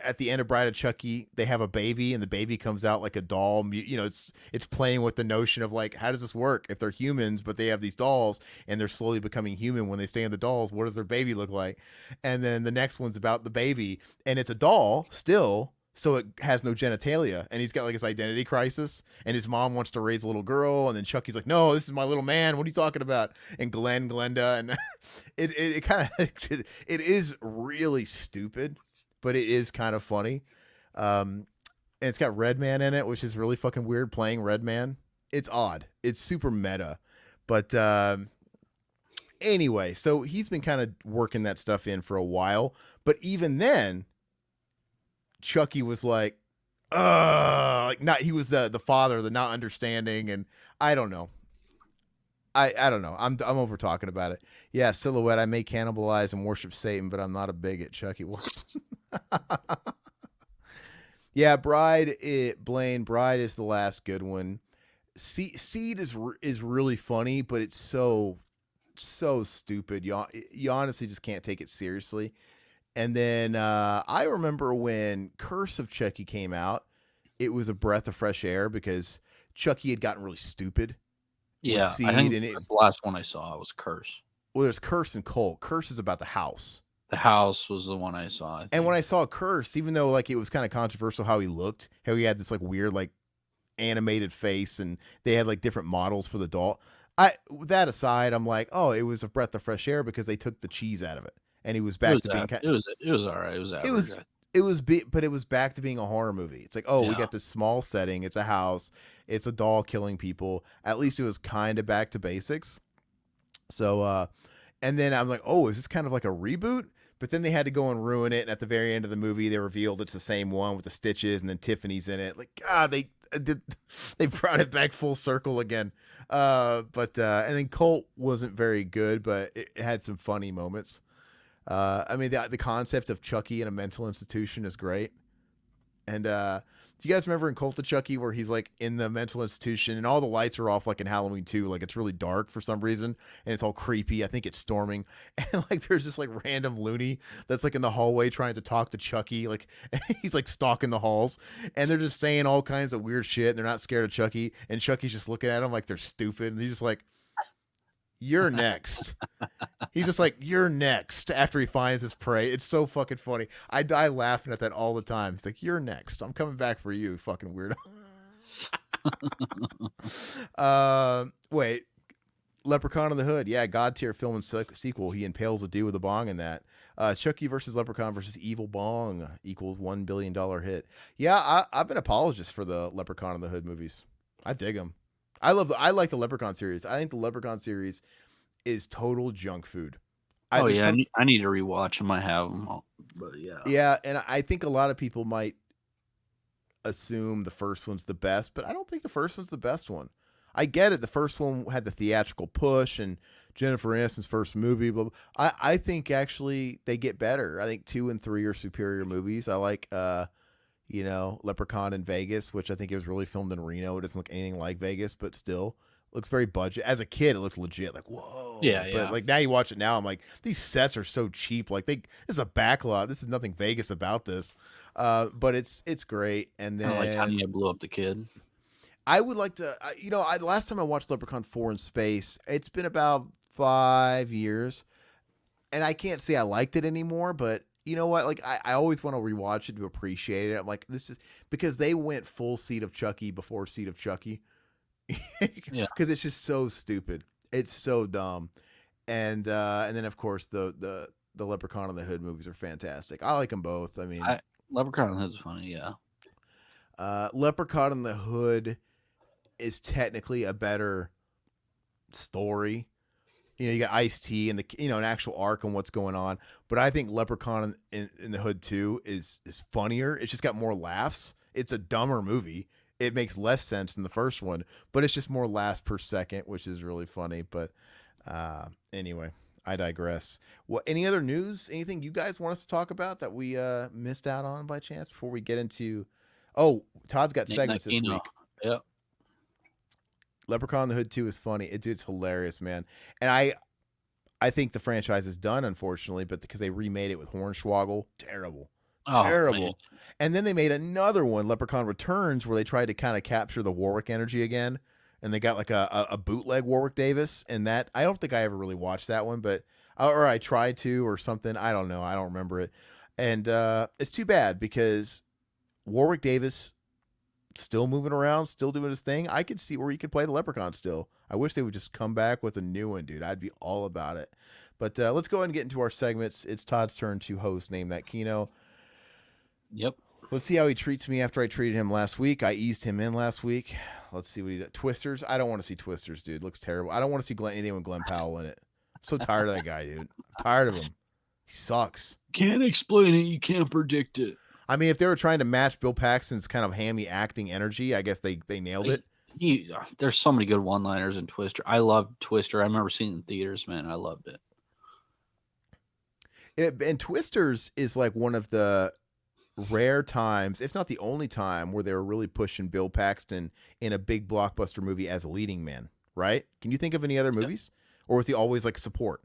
at the end of Bride of Chucky they have a baby, and the baby comes out like a doll. You know, it's playing with the notion of like, how does this work if they're humans but they have these dolls and they're slowly becoming human when they stay in the dolls? What does their baby look like? And then the next one's about the baby, and it's a doll still. So it has no genitalia, and he's got like his identity crisis, and his mom wants to raise a little girl, and then Chucky's like, "No, this is my little man. What are you talking about?" And Glenda, and it kind of it is really stupid, but it is kind of funny. And it's got Redman in it, which is really fucking weird. Playing Redman, it's odd. It's super meta, but anyway, so he's been kind of working that stuff in for a while, but even then. Chucky was like not he was the father, the not understanding, and I don't know. I don't know. I'm over talking about it. Yeah, Silhouette. I may cannibalize and worship Satan, but I'm not a bigot. Chucky. Yeah, Blaine. Bride is the last good one. Seed is really funny, but it's so stupid. You honestly just can't take it seriously. And then I remember when Curse of Chucky came out, it was a breath of fresh air because Chucky had gotten really stupid. yeah. Seed I think and that's the last one I saw was Curse. Well, there's Curse and Cult. Curse is about the house. The House was the one I saw. I think. And when I saw Curse, even though like it was kind of controversial how he looked, how he had this like weird like animated face, and they had like different models for the doll. That aside, I'm like, oh, it was a breath of fresh air because they took the cheese out of it. And he was back to being. It was all right. It was average. But it was back to being a horror movie. It's like, oh, we got this small setting. It's a house. It's a doll killing people. At least it was kind of back to basics. So, and then I'm like, oh, is this kind of like a reboot? But then they had to go and ruin it. And at the very end of the movie, they revealed it's the same one with the stitches, and then Tiffany's in it. Like, God, they brought it back full circle again. And then Colt wasn't very good, but it had some funny moments. I mean, the concept of Chucky in a mental institution is great. And do you guys remember in Cult of Chucky where he's like in the mental institution and all the lights are off like in Halloween 2, like it's really dark for some reason and it's all creepy. I think it's storming. And like there's this like random loony that's like in the hallway trying to talk to Chucky. Like he's like stalking the halls and they're just saying all kinds of weird shit and they're not scared of Chucky. And Chucky's just looking at them like they're stupid. And he's just like, "You're next." He's just like, "You're next," after he finds his prey. It's so fucking funny. I die laughing at that all the time. He's like, "You're next. I'm coming back for you, fucking weirdo." Wait. Leprechaun in the Hood. Yeah, God tier film and sequel. He impales a dude with a bong in that. Chucky versus Leprechaun versus Evil Bong equals $1 billion hit. Yeah, I've been apologist for the Leprechaun in the Hood movies. I dig them. I like the Leprechaun series. I think the Leprechaun series is total junk food. I need to rewatch them. I have them all, but yeah. Yeah, and I think a lot of people might. assume the first one's the best, but I don't think the first one's the best one. I get it. The first one had the theatrical push and Jennifer Aniston's first movie. Blah, blah. I think actually they get better. I think 2 and 3 are superior movies. I like, Leprechaun in Vegas, which I think it was really filmed in Reno. It doesn't look anything like Vegas, but still looks very budget. As a kid, it looks legit. Like, whoa. Yeah, But yeah. like now you watch it now, I'm like, these sets are so cheap. Like this is a backlot. This is nothing Vegas about this. But it's great. And Kind of like how then you blew up the kid. I would like to, last time I watched Leprechaun 4 in space, it's been about 5 years, and I can't say I liked it anymore, but you know what? Like, I always want to rewatch it to appreciate it. I'm like, this is because they went full Seed of Chucky before Seed of Chucky. Yeah. Because it's just so stupid. It's so dumb. And then of course the Leprechaun in the Hood movies are fantastic. I like them both. I mean, Leprechaun in the Hood's funny, yeah. Leprechaun in the Hood is technically a better story. You got Ice-T and an actual arc on what's going on. But I think Leprechaun in the Hood 2 is funnier. It's just got more laughs. It's a dumber movie. It makes less sense than the first one, but it's just more laughs per second, which is really funny. But anyway, I digress. Well, any other news? Anything you guys want us to talk about that we missed out on by chance before we get into? Oh, Todd's got segments this week. Yep. Leprechaun in the Hood 2 is funny. It's hilarious, man. And I think the franchise is done, unfortunately, but because they remade it with Hornswoggle, terrible. Man. And then they made another one, Leprechaun Returns, where they tried to kind of capture the Warwick energy again. And they got like a bootleg Warwick Davis. And that, I don't think I ever really watched that one, or I tried to or something. I don't know. I don't remember it. And it's too bad because Warwick Davis still moving around, still doing his thing. I could see where he could play the Leprechaun still. I wish they would just come back with a new one, dude. I'd be all about it. But let's go ahead and get into our segments. It's Todd's turn to host Name That Kino. Yep. Let's see how he treats me after I treated him last week. I eased him in last week. Let's see what he does. Twisters? I don't want to see Twisters, dude. Looks terrible. I don't want to see anything with Glenn Powell in it. I'm so tired of that guy, dude. I'm tired of him. He sucks. Can't explain it. You can't predict it. I mean, if they were trying to match Bill Paxton's kind of hammy acting energy, I guess they nailed it. There's so many good one-liners in Twister. I love Twister. I remember seeing it in theaters, man. I loved it. And Twisters is like one of the rare times, if not the only time, where they were really pushing Bill Paxton in a big blockbuster movie as a leading man, right? Can you think of any other movies? Or was he always like support?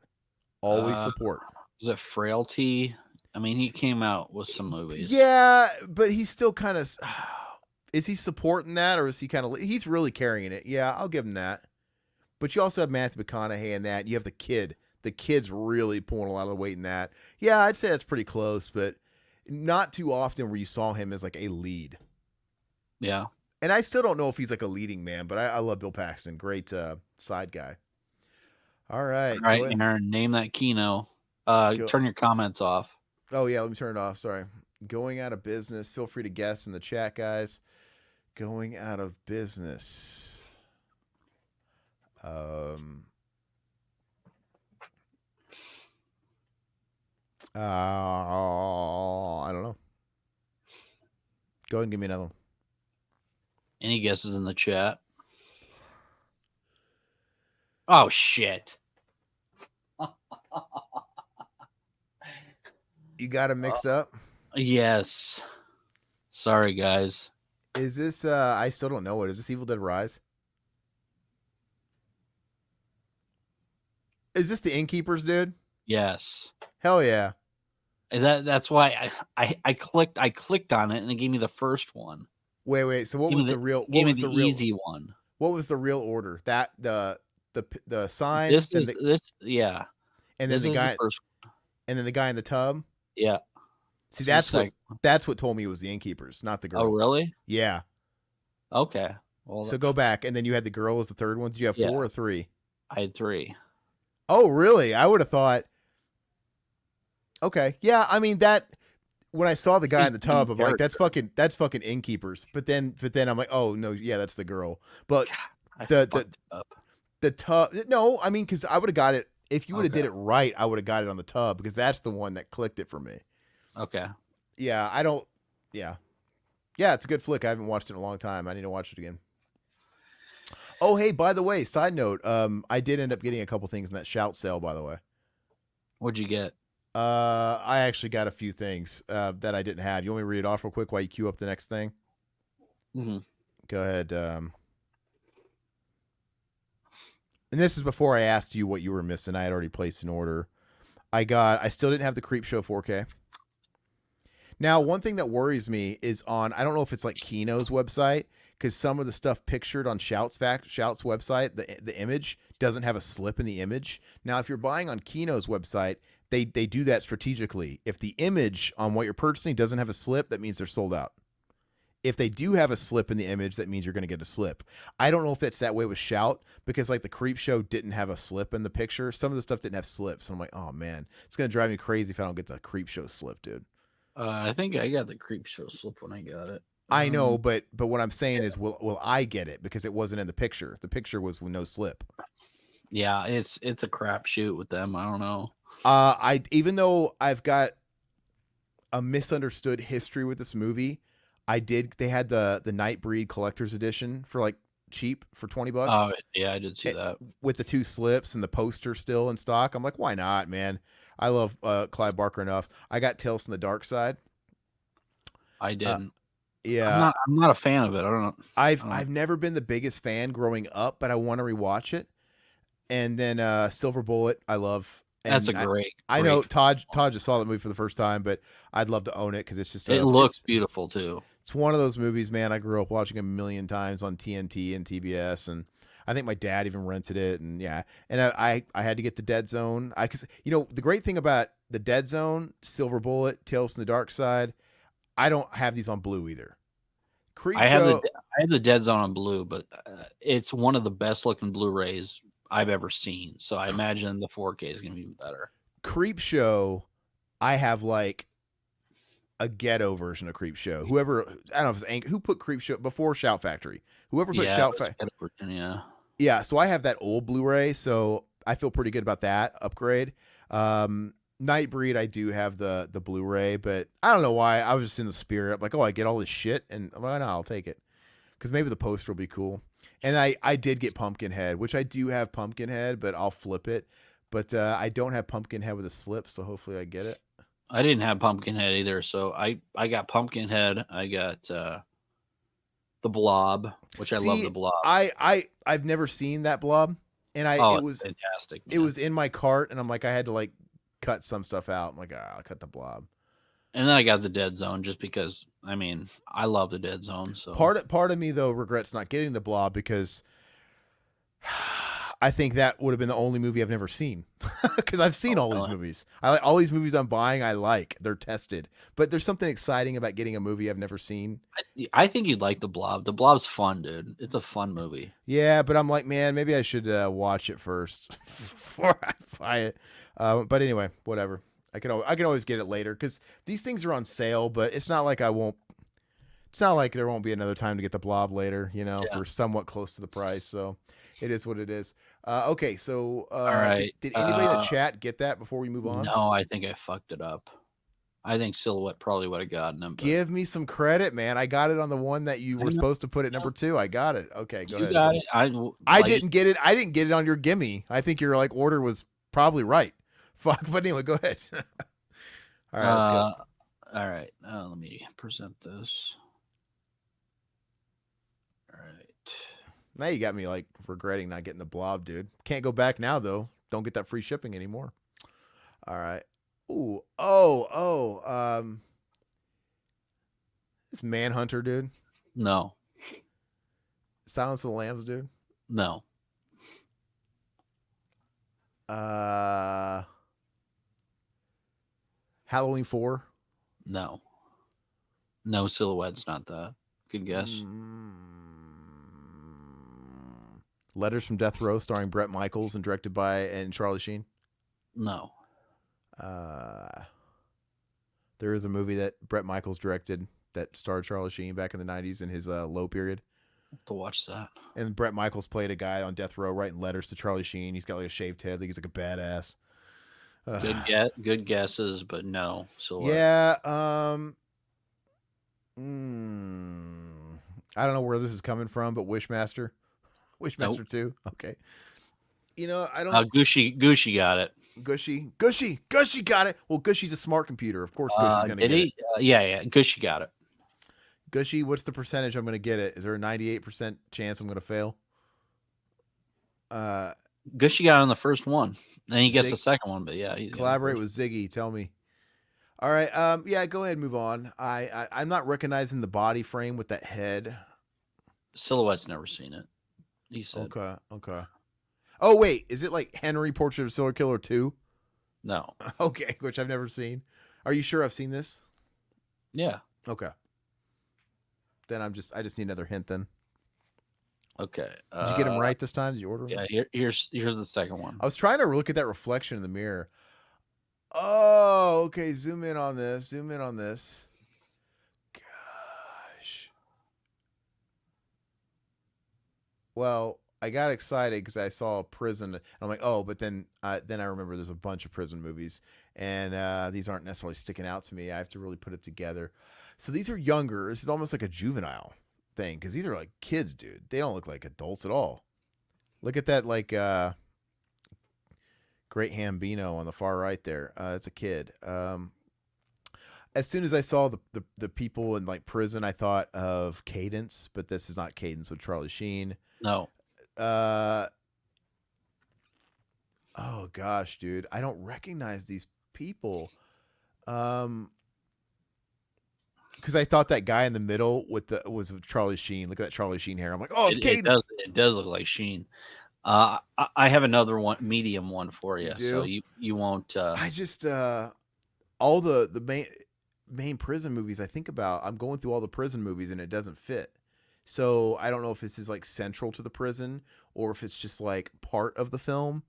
Always support. Was it Frailty? I mean, he came out with some movies. Yeah, but he's still kind of... Is he supporting that, or is he kind of... He's really carrying it. Yeah, I'll give him that. But you also have Matthew McConaughey in that. You have the kid. The kid's really pulling a lot of the weight in that. Yeah, I'd say that's pretty close, but not too often where you saw him as like a lead. Yeah. And I still don't know if he's like a leading man, but I love Bill Paxton. Great side guy. All right. All right, Aaron, Name That Kino. Turn your comments off. Oh, yeah, let me turn it off. Sorry. Going out of business. Feel free to guess in the chat, guys. Going out of business. I don't know. Go ahead and give me another one. Any guesses in the chat? Oh, shit. You got them mixed up? Yes. Sorry, guys. Is this, I still don't know it. Is this Evil Dead Rise? Is this the Innkeepers, dude? Yes. Hell yeah. That's why I clicked on it and it gave me the first one. Wait. So what was the real? What was the easy one? What was the real order? That the sign. Yeah. And then the guy. And then the guy in the tub. Yeah. See, that's what told me it was the Innkeepers, not the girl. Oh, really? Yeah. Okay. Well, so go back, and then you had the girl as the third one. Did you have 4 or 3? I had 3. Oh, really? I would have thought. Okay. Yeah. I mean that. When I saw the guy in the tub, I'm like, that's fucking Innkeepers. But then I'm like, oh no, yeah, that's the girl. But the tub. No, I mean, because I would have got it if you would have did it right. I would have got it on the tub because that's the one that clicked it for me. Okay. Yeah, I don't. Yeah. Yeah, it's a good flick. I haven't watched it in a long time. I need to watch it again. Oh, hey, by the way, side note, I did end up getting a couple things in that shout sale, by the way. What'd you get? I actually got a few things that I didn't have. You want me to read it off real quick while you queue up the next thing? Mm-hmm. Go ahead. And this is before I asked you what you were missing. I had already placed an order. I still didn't have the Creepshow 4K. Now, one thing that worries me is I don't know if it's like Kino's website, because some of the stuff pictured on Shout's website, the image doesn't have a slip in the image. Now, if you're buying on Kino's website, they do that strategically. If the image on what you're purchasing doesn't have a slip, that means they're sold out. If they do have a slip in the image, that means you're going to get a slip. I don't know if that's that way with Shout, because like the Creepshow didn't have a slip in the picture. Some of the stuff didn't have slips. So I'm like, oh man, it's going to drive me crazy if I don't get the Creepshow slip, dude. I think I got the Creepshow slip when I got it. I know, but what I'm saying is, will I get it, because it wasn't in the picture? The picture was with no slip. Yeah, it's a crapshoot with them. I don't know. Even though I've got a misunderstood history with this movie, they had the Nightbreed collector's edition for like cheap for $20. Oh yeah, I did see that with the 2 slips and the poster still in stock. I'm like, why not, man? I love Clive Barker enough. I got Tales from the Dark Side. I didn't. Yeah, I'm not a fan of it. I don't know. I've never been the biggest fan growing up, but I want to rewatch it. And then Silver Bullet, I love. And That's a great. I know Todd just saw the movie for the first time, but I'd love to own it because it's just it looks beautiful too. It's one of those movies, man. I grew up watching a million times on TNT and TBS, and I think my dad even rented it. And yeah, and I had to get the Dead Zone. Because the great thing about the Dead Zone, Silver Bullet, Tales from the Dark Side, I don't have these on Blue either. I have the Dead Zone on Blue, but it's one of the best looking Blu-rays I've ever seen. So I imagine the 4K is going to be even better. Creepshow, I have like a ghetto version of Creepshow. Whoever, I don't know if it's who put Creepshow before Shout Factory. Whoever put Shout Factory. Yeah, so I have that old Blu-ray, so I feel pretty good about that upgrade. Nightbreed, I do have the Blu-ray, but I don't know why. I was just in the spirit. I'm like, oh, I get all this shit, and I'm like, no, I'll take it. Because maybe the poster will be cool. And I did get Pumpkinhead, which I do have Pumpkinhead, but I'll flip it. But I don't have Pumpkinhead with a slip, so hopefully I get it. I didn't have Pumpkinhead either, so I got Pumpkinhead. I got the Blob, which I love the Blob. I've never seen that Blob, and it was fantastic. Man. It was in my cart, and I'm like, I had to like cut some stuff out. I'm like, I'll cut the Blob. And then I got the Dead Zone just because, I mean, I love the Dead Zone. So part of me though regrets not getting the Blob, because I think that would have been the only movie I've never seen, because I've seen all these movies. I like all these movies I'm buying. I like, they're tested, but there's something exciting about getting a movie I've never seen. I think you'd like the Blob. The Blob's fun, dude. It's a fun movie. Yeah, but I'm like, man, maybe I should watch it first before I buy it. But anyway, whatever. I can always get it later, because these things are on sale. But it's not like I won't. It's not like there won't be another time to get the Blob later, for somewhat close to the price. So it is what it is. Okay, so all right. Did anybody in the chat get that before we move on? No, I think I fucked it up. I think Silhouette probably would have gotten them. Give me some credit, man. I got it on the one that you were supposed to put at number 2. I got it. Okay, go ahead. You got it. I didn't get it. I didn't get it on your gimme. I think your order was probably right. Fuck, but anyway, go ahead. All right, let's go. All right, let me present this. All right. Now you got me like regretting not getting the Blob, dude. Can't go back now though. Don't get that free shipping anymore. All right. Ooh. This Manhunter, dude. No. Silence of the Lambs, dude. No. Halloween 4. No. No, Silhouette's not that. Good guess. Letters from Death Row, starring Bret Michaels and directed by Charlie Sheen. No. There is a movie that Bret Michaels directed that starred Charlie Sheen back in the 90s in his low period. To watch that. And Bret Michaels played a guy on death row writing letters to Charlie Sheen. He's got like a shaved head. Like he's like a badass. Good guesses, but no. Silhouette. Yeah. Mm, I don't know where this is coming from, but Wishmaster, Nope. Wishmaster 2. Okay. I don't. Gushy got it. Gushy got it. Well, Gushy's a smart computer. Of course, Gushy's gonna Did get it. he? Yeah. Gushy got it. Gushy, what's the percentage I'm gonna get it? Is there a 98% chance I'm gonna fail? Gushy got on the first one. Then he gets the Zig, second one, but yeah, he's got the collaborate first. with Ziggy. Tell me. All right. Yeah. Go ahead. And move on. I'm not recognizing the body frame with that head. Silhouette's never seen it. He said Okay. Okay. Oh wait, is it like Henry Portrait of a Serial Killer 2? no. Okay, which I've never seen. Are you sure I've seen this? Yeah. Okay. Then I just need another hint then. Okay. Did you get them right this time? Did you order them? Yeah. Here's the second one. I was trying to look at that reflection in the mirror. Oh, okay. Zoom in on this. Zoom in on this. Gosh. Well, I got excited because I saw a prison. And I'm like, oh, but then I remember there's a bunch of prison movies, and these aren't necessarily sticking out to me. I have to really put it together. So these are younger. This is almost like a juvenile thing because these are like kids, dude. They don't look like adults at all. Look at that, like Great Hambino on the far right there. It's a kid. As soon as I saw the people in like prison, I thought of Cadence, but this is not Cadence with Charlie Sheen. No. Uh, oh gosh, dude, I don't recognize these people. Because I thought that guy in the middle was Charlie Sheen. Look at that Charlie Sheen hair. I'm like, oh, it's Cadence. It does look like Sheen. I have another one, medium one for you, so you won't. I just all the main prison movies I think about. I'm going through all the prison movies and it doesn't fit. So I don't know if this is like central to the prison or if it's just like part of the film.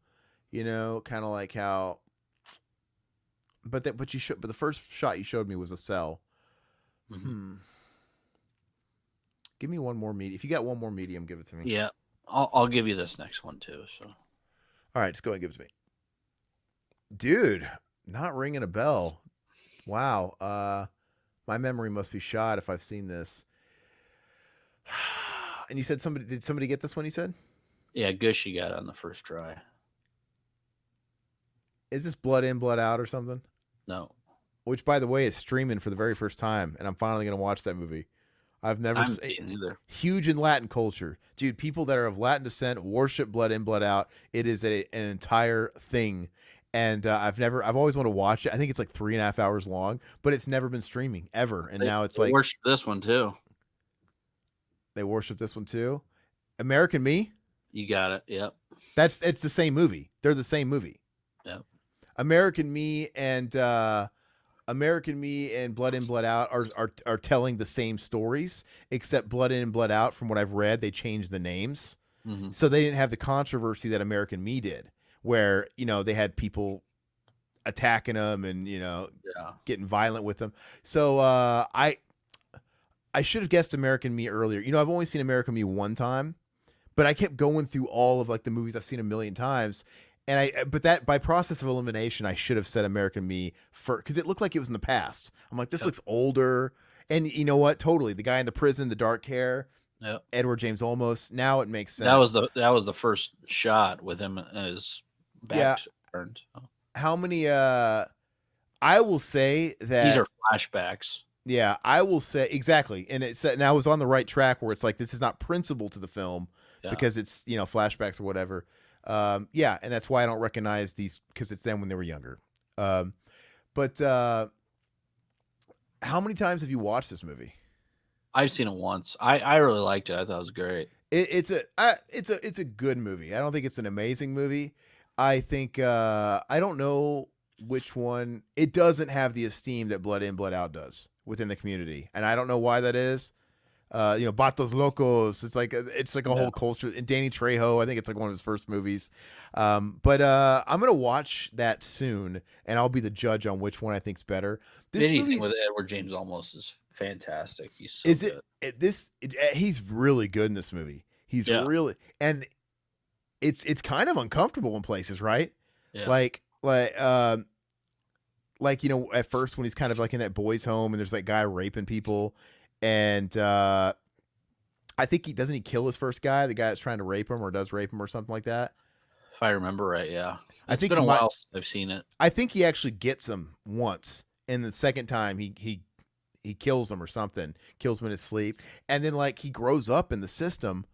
Kind of like how. But the first shot you showed me was a cell. Mm-hmm. Give me one more medium. If you got one more medium, give it to me. Yeah, I'll give you this next one too. So, all right, just go ahead and give it to me, dude. Not ringing a bell. Wow. My memory must be shot if I've seen this. And you said did somebody get this one? You said, yeah, Gushy got it on the first try. Is this Blood In, Blood Out or something? No. Which, by the way, is streaming for the very first time, and I'm finally going to watch that movie. I've never seen either. Huge in Latin culture, dude. People that are of Latin descent worship Blood In, Blood Out. It is an entire thing, and I've always wanted to watch it. I think it's like 3.5 hours long, but it's never been streaming ever. And now it's they like worship this one too. They worship this one too. American Me. You got it. Yep. It's the same movie. They're the same movie. Yep. American Me and Blood In, Blood Out are telling the same stories, except Blood In and Blood Out, from what I've read, they changed the names. Mm-hmm. So they didn't have the controversy that American Me did, where, they had people attacking them and, getting violent with them. So I should have guessed American Me earlier. I've only seen American Me one time, but I kept going through all of like the movies I've seen a million times. But that by process of elimination, I should have said American Me first because it looked like it was in the past. I'm like, this looks older. And you know what? Totally. The guy in the prison, the dark hair, Edward James Olmos. Now it makes sense. That was the first shot with him and his back turned. How many? I will say that these are flashbacks. Yeah, I will say exactly. And I was on the right track where it's like this is not principal to the film because it's flashbacks or whatever. Yeah, and that's why I don't recognize these because it's them when they were younger. But how many times have you watched this movie? I've seen it once. I really liked it. I thought it was great. It's a good movie. I don't think it's an amazing movie. I think I don't know which one. It doesn't have the esteem that Blood In, Blood Out does within the community, and I don't know why that is. Batos Locos. It's like a whole culture. And Danny Trejo, I think it's like one of his first movies. But I'm gonna watch that soon, and I'll be the judge on which one I think's better. This movie with Edward James Olmos is fantastic. He's so good. He's really good in this movie. He's really, and it's kind of uncomfortable in places, right? Yeah. Like at first when he's kind of like in that boys' home and there's that guy raping people. and I think he doesn't he kill his first guy, the guy that's trying to rape him or does rape him or something like that. If I remember right, yeah. I It's think been he a might. while since I've seen it. I think he actually gets him once, and the second time he kills him or something, kills him in his sleep, and then like he grows up in the system,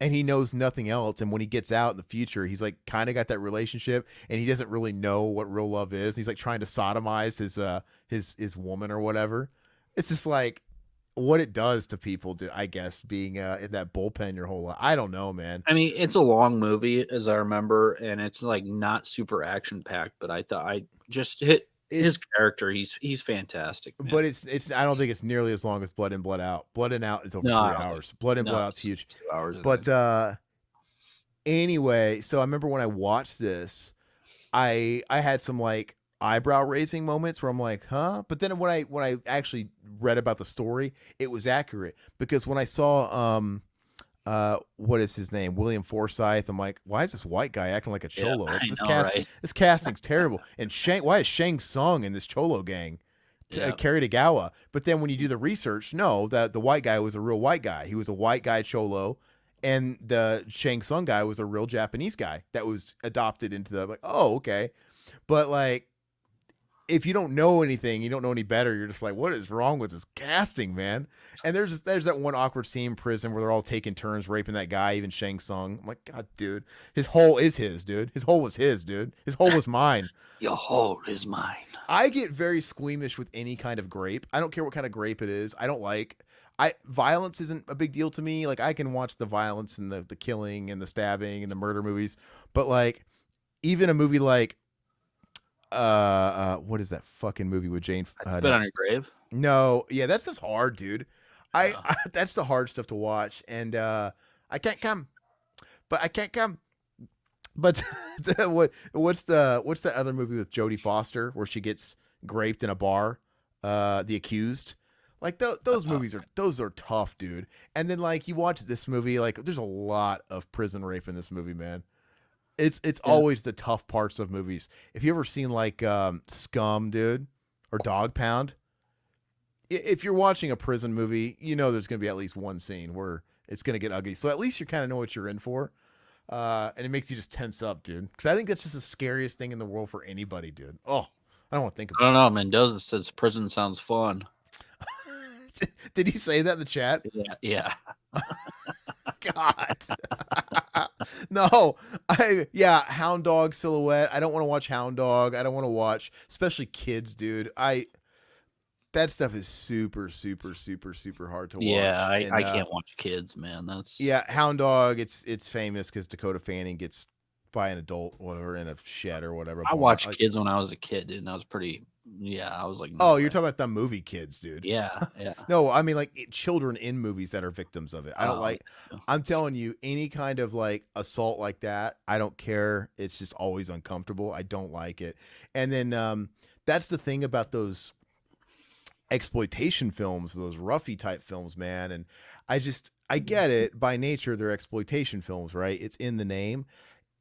and he knows nothing else. And when he gets out in the future, he's like kind of got that relationship, and he doesn't really know what real love is. He's like trying to sodomize his woman or whatever. It's just like what it does to people, I guess, being in that bullpen your whole life. I don't know, man. I mean, it's a long movie, as I remember, and it's like not super action packed. But I thought I just hit his It's character. He's fantastic, man. but it's I don't think it's nearly as long as Blood In Blood Out. Blood In Out is over No, I 3 don't think. hours. Blood In No, Blood Out's it's huge. 2 hours. I But think. anyway, so I remember when I watched this, I had some like eyebrow raising moments where I'm like, huh? But then when I actually read about the story, it was accurate because when I saw what is his name? William Forsythe. I'm like, why is this white guy acting like a Yeah, cholo? Like I know, right? this casting's terrible. And why is Shang Tsung in this cholo gang? Yeah, Kerry Tagawa. But then when you do the research, no, that the white guy was a real white guy. He was a white guy cholo, and the Shang Tsung guy was a real Japanese guy that was adopted into the like. Oh, okay. But like, if you don't know anything, you don't know any better. You're just like, what is wrong with this casting, man? And there's that one awkward scene in prison where they're all taking turns raping that guy, even Shang Tsung. I'm like, God, dude, his hole is his, dude. His hole was his, dude. His hole was mine. your hole is mine. I get very squeamish with any kind of grape. I don't care what kind of grape it is. I don't like. Violence isn't a big deal to me. Like I can watch the violence and the killing and the stabbing and the murder movies, but like even a movie like what is that fucking movie with Jane Spit on your grave. no, yeah, that stuff's hard, dude. Yeah. That's the hard stuff to watch, and I can't come, but I can't come. But what's that other movie with Jodie Foster where she gets raped in a bar? The Accused. Like those movies are tough, dude. And then like you watch this movie, like there's a lot of prison rape in this movie, man. It's Yeah. always the tough parts of movies. If you ever seen like Scum, dude, or Dog Pound, if you're watching a prison movie, you know there's going to be at least one scene where it's going to get ugly. So at least you kind of know what you're in for. And it makes you just tense up, dude. Because I think that's just the scariest thing in the world for anybody, dude. Oh, I don't want to think I about don't know. Mendoza says prison sounds fun. it. Did he say that in the chat? Yeah, yeah. God. No. Hound Dog Silhouette. I don't want to watch Hound Dog. I don't want to watch, especially kids, dude. That stuff is super, super, super, super hard to watch. Yeah, And, I can't watch kids, man. That's yeah, Hound Dog. It's famous because Dakota Fanning gets by an adult, whatever, in a shed or whatever. I watched kids when I was a kid, dude, and I was pretty. Yeah, I was like, Oh, no you're way. talking about the movie Kids, dude. Yeah, yeah. No, I mean like children in movies that are victims of it. I don't Oh, like. yeah. I'm telling you, any kind of like assault like that, I don't care. It's just always uncomfortable. I don't like it. And then that's the thing about those exploitation films, those roughy type films, man. And I get it. By nature, they're exploitation films, right? It's in the name.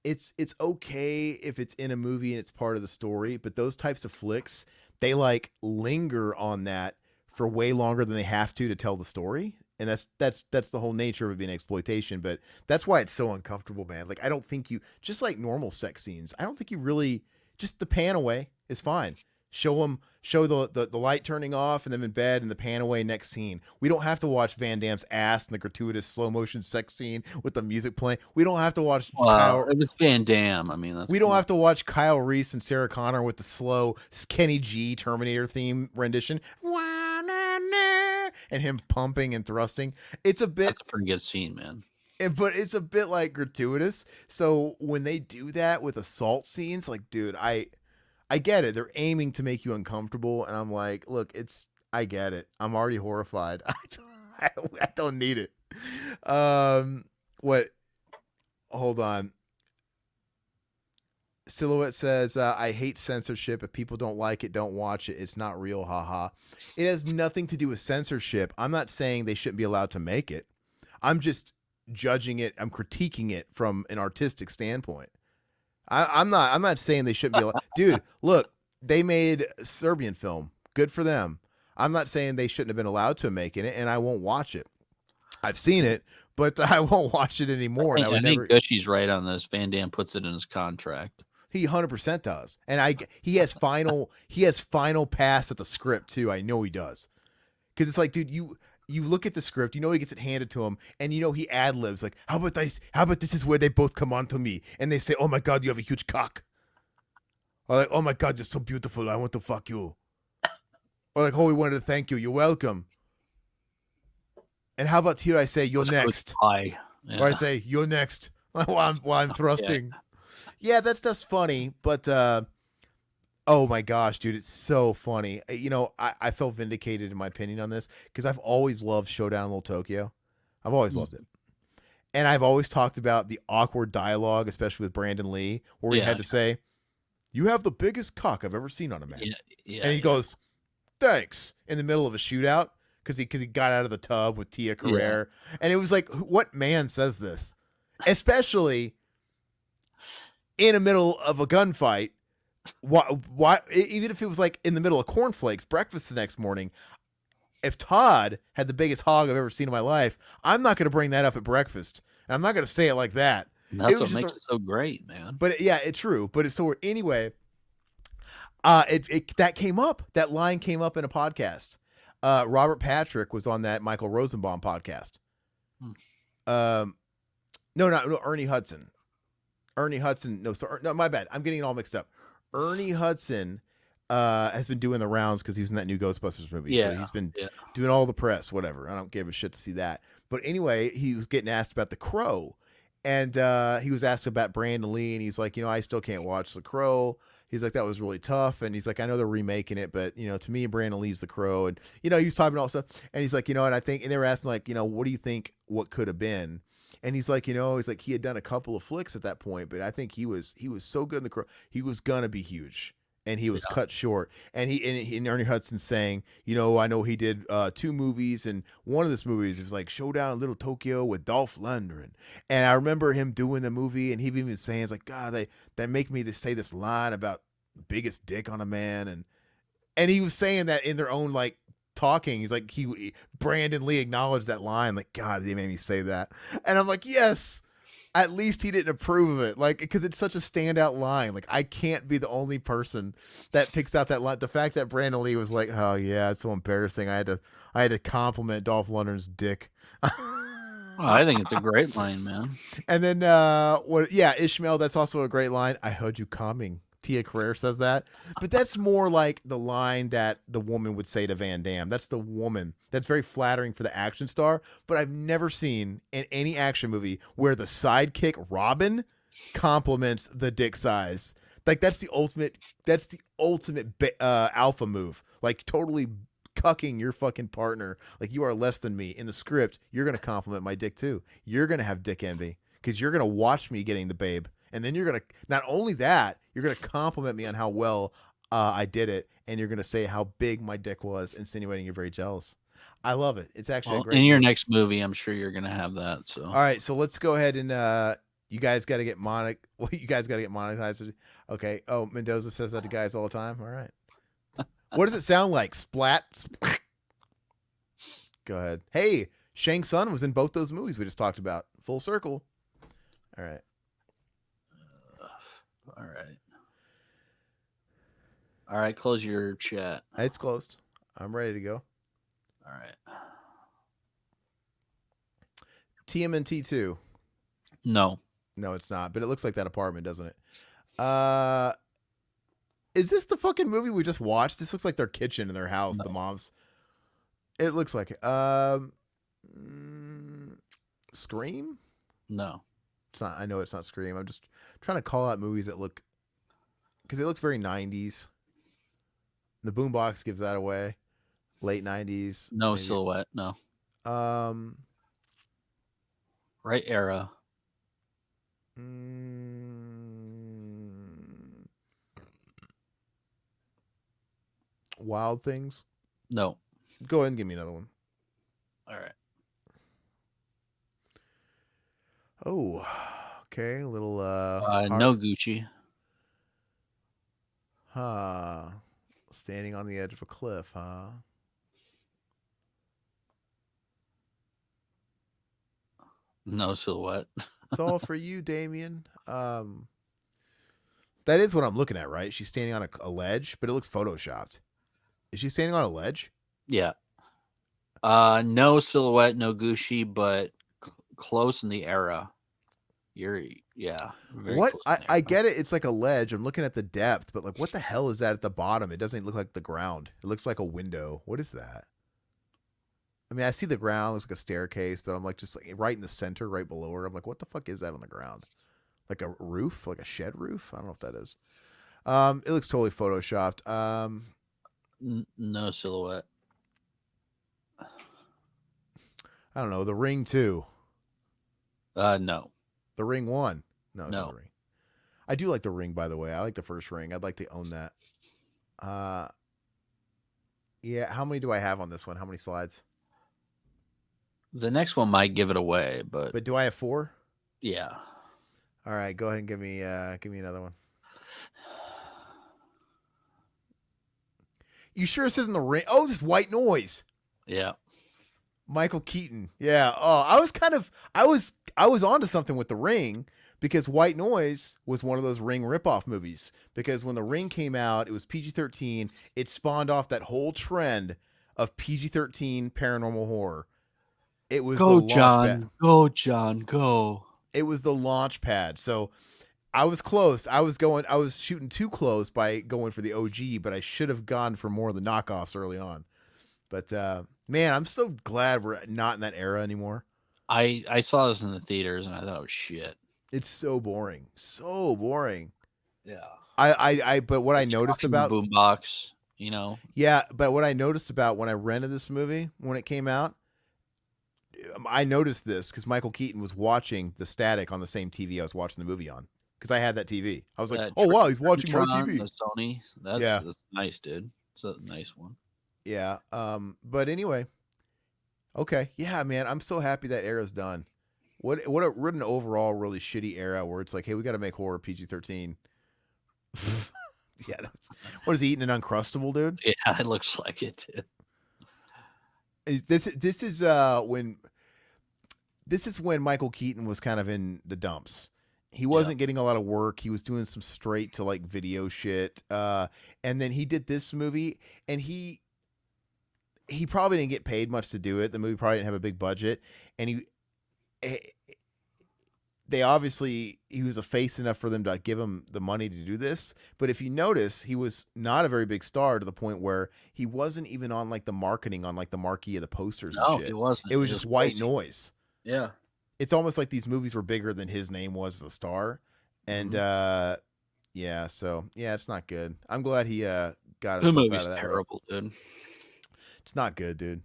It's okay if it's in a movie and it's part of the story, but those types of flicks, they like linger on that for way longer than they have to tell the story. And that's the whole nature of it being exploitation, but that's why it's so uncomfortable, man. Like I don't think you just like normal sex scenes. I don't think you really just the pan away is fine. Show the light turning off and them in bed and the pan away next scene. We don't have to watch Van Damme's ass and the gratuitous slow motion sex scene with the music playing. We don't have to watch Well, it was Van Damme. I mean, that's we don't cool. have to watch Kyle Reese and Sarah Connor with the slow Kenny G Terminator theme rendition. And him pumping and thrusting. It's a bit That's a pretty good scene, man. but it's a bit like gratuitous. So when they do that with assault scenes, like, dude, I get it. They're aiming to make you uncomfortable, and I'm like, look, I get it. I'm already horrified. I don't need it. What? Hold on. Silhouette says, I hate censorship. If people don't like it, don't watch it. It's not real. Haha. It has nothing to do with censorship. I'm not saying they shouldn't be allowed to make it. I'm just judging it. I'm critiquing it from an artistic standpoint. I'm not saying they shouldn't be allowed. Dude, look, they made a Serbian film. Good for them. I'm not saying they shouldn't have been allowed to make it, and I won't watch it. I've seen it, but I won't watch it anymore. And I would I think never. Gushy's right on this. Van Damme puts it in his contract. He 100% does, and he has final pass at the script too. I know he does, because it's like, dude, you look at the script, you know he gets it handed to him, and you know he ad libs like, how about this is where they both come on to me, and they say, oh my god, you have a huge cock, or like, oh my god, you're so beautiful, I want to fuck you, or like, oh, we wanted to thank you, you're welcome. And how about here I say, you're next, Pie. or I say, you're next while I'm thrusting. Yeah, that stuff's funny, but oh my gosh, dude, it's so funny. You know, I felt vindicated in my opinion on this because I've always loved Showdown in Little Tokyo. I've always loved it. And I've always talked about the awkward dialogue, especially with Brandon Lee, where he had to say, you have the biggest cock I've ever seen on a man. And he goes, thanks, in the middle of a shootout because he got out of the tub with Tia Carrere. And it was like, what man says this? Especially in the middle of a gunfight. Why? Even if it was like in the middle of cornflakes, breakfast the next morning, if Todd had the biggest hog I've ever seen in my life, I'm not going to bring that up at breakfast. And I'm not going to say it like that. That's what makes it so great, man. But yeah, it's true. But it's so anyway. That came up. That line came up in a podcast. Robert Patrick was on that Michael Rosenbaum podcast. No, Ernie Hudson. No, my bad. I'm getting it all mixed up. Ernie Hudson has been doing the rounds because he was in that new Ghostbusters movie. Yeah, so he's been doing all the press, whatever. I don't give a shit to see that. But anyway, he was getting asked about The Crow. And he was asked about Brandon Lee, and he's like, you know, I still can't watch The Crow. He's like, that was really tough. And he's like, I know they're remaking it, but, you know, to me, Brandon Lee's The Crow. And, you know, he was talking about all stuff. And he's like, you know, and I think, and they were asking, like, you know, what do you think what could have been? And he's like, you know, he's like, he had done a couple of flicks at that point, but I think he was so good in The Crow. He was going to be huge. And he was cut short. And and Ernie Hudson's saying, you know, I know he did 2 movies, and one of those movies was like Showdown in Little Tokyo with Dolph Lundgren. And I remember him doing the movie, and he even saying, it's like, God, they make me to say this line about biggest dick on a man, and he was saying that in their own like talking. He's like, Brandon Lee acknowledged that line, like, God, they made me say that, and I'm like, yes. At least he didn't approve of it, like, because it's such a standout line. Like, I can't be the only person that picks out that line. The fact that Brandon Lee was like, "Oh yeah, it's so embarrassing. I had to compliment Dolph Lundgren's dick." I think it's a great line, man. And then Ishmael. That's also a great line. I heard you coming. Tia Carrere says that, but that's more like the line that the woman would say to Van Damme. That's the woman. That's very flattering for the action star, but I've never seen in any action movie where the sidekick Robin compliments the dick size. Like that's the ultimate alpha move. Like totally cucking your fucking partner. Like you are less than me. In the script, you're going to compliment my dick too. You're going to have dick envy because you're going to watch me getting the babe. And then you're going to, not only that, you're going to compliment me on how well I did it. And you're going to say how big my dick was, insinuating you're very jealous. I love it. It's actually a great in your movie. next movie, I'm sure you're going to have that. So, all right. So let's go ahead and you guys got to get monetized. Okay. Oh, Mendoza says that to guys all the time. All right. What does it sound like? Splat. Go ahead. Hey, Shang Tsung was in both those movies we just talked about. Full circle. All right. All right. Close your chat. It's closed. I'm ready to go. All right. TMNT 2. No, it's not. But it looks like that apartment, doesn't it? Is this the fucking movie we just watched? This looks like their kitchen in their house. No. The moms. It looks like it. Scream? No. It's not. I know it's not Scream. I'm just trying to call out movies that look, because it looks very 90s. The Boombox gives that away. Late 90s. No, maybe. Silhouette. No. Right era. Wild Things. No. Go ahead and give me another one. All right. Oh, okay. A little no Gucci. Standing on the edge of a cliff, huh? No silhouette. It's all for you, Damien. That is what I'm looking at, right? She's standing on a ledge, but it looks photoshopped. Is she standing on a ledge? Yeah. No silhouette, no Gucci, but close in the era. Yeah, very What? close in the I era. get it. It's like a ledge. I'm looking at the depth, but like, what the hell is that at the bottom? It doesn't look like the ground. It looks like a window. What is that? I mean, I see the ground. It looks like a staircase, but I'm like just like right in the center, right below her. I'm like, what the fuck is that on the ground? Like a roof, like a shed roof. I don't know what that is. It looks totally photoshopped. No silhouette. I don't know. The Ring 2. No. The Ring 1. No, it's not No. The Ring. I do like The Ring, by the way. I like the first Ring. I'd like to own that. Yeah. How many do I have on this one? How many slides? The next one might give it away, but But do I have 4? yeah. All right. Go ahead and give me another one. You sure this isn't The Ring? Oh, this is White Noise. Yeah. Michael Keaton. Yeah. Oh, I was onto something with The Ring because White Noise was one of those Ring ripoff movies. Because when The Ring came out, it was PG-13. It spawned off that whole trend of PG-13 paranormal horror. It was the launch pad. Go, John. Go. It was the launch pad. So I was close. I was shooting too close by going for the OG, but I should have gone for more of the knockoffs early on. But man, I'm so glad we're not in that era anymore. I saw this in the theaters and I thought it was shit. It's so boring. So boring. Yeah. But what I noticed about boombox, you know. yeah, but what I noticed about when I rented this movie when it came out, I noticed this because Michael Keaton was watching the static on the same TV I was watching the movie on because I had that TV. I was like, oh wow, he's watching my TV. The Sony. That's nice, dude. It's a nice one. Yeah. But anyway, okay. Yeah, man, I'm so happy that era's done. What an overall really shitty era where it's like, hey, we got to make horror PG-13. Yeah, what is he eating, an Uncrustable, dude? Yeah, it looks like it. This is when Michael Keaton was kind of in the dumps. He wasn't getting a lot of work. He was doing some straight to like video shit. And then he did this movie, and he probably didn't get paid much to do it. The movie probably didn't have a big budget, and he was a face enough for them to give him the money to do this. But if you notice, he was not a very big star to the point where he wasn't even on like the marketing on like the marquee of the posters and shit. It wasn't. It was just White Noise. Yeah. It's almost like these movies were bigger than his name was as a star. And yeah, so yeah, it's not good. I'm glad he got himself out of that. Terrible, dude. It's not good, dude.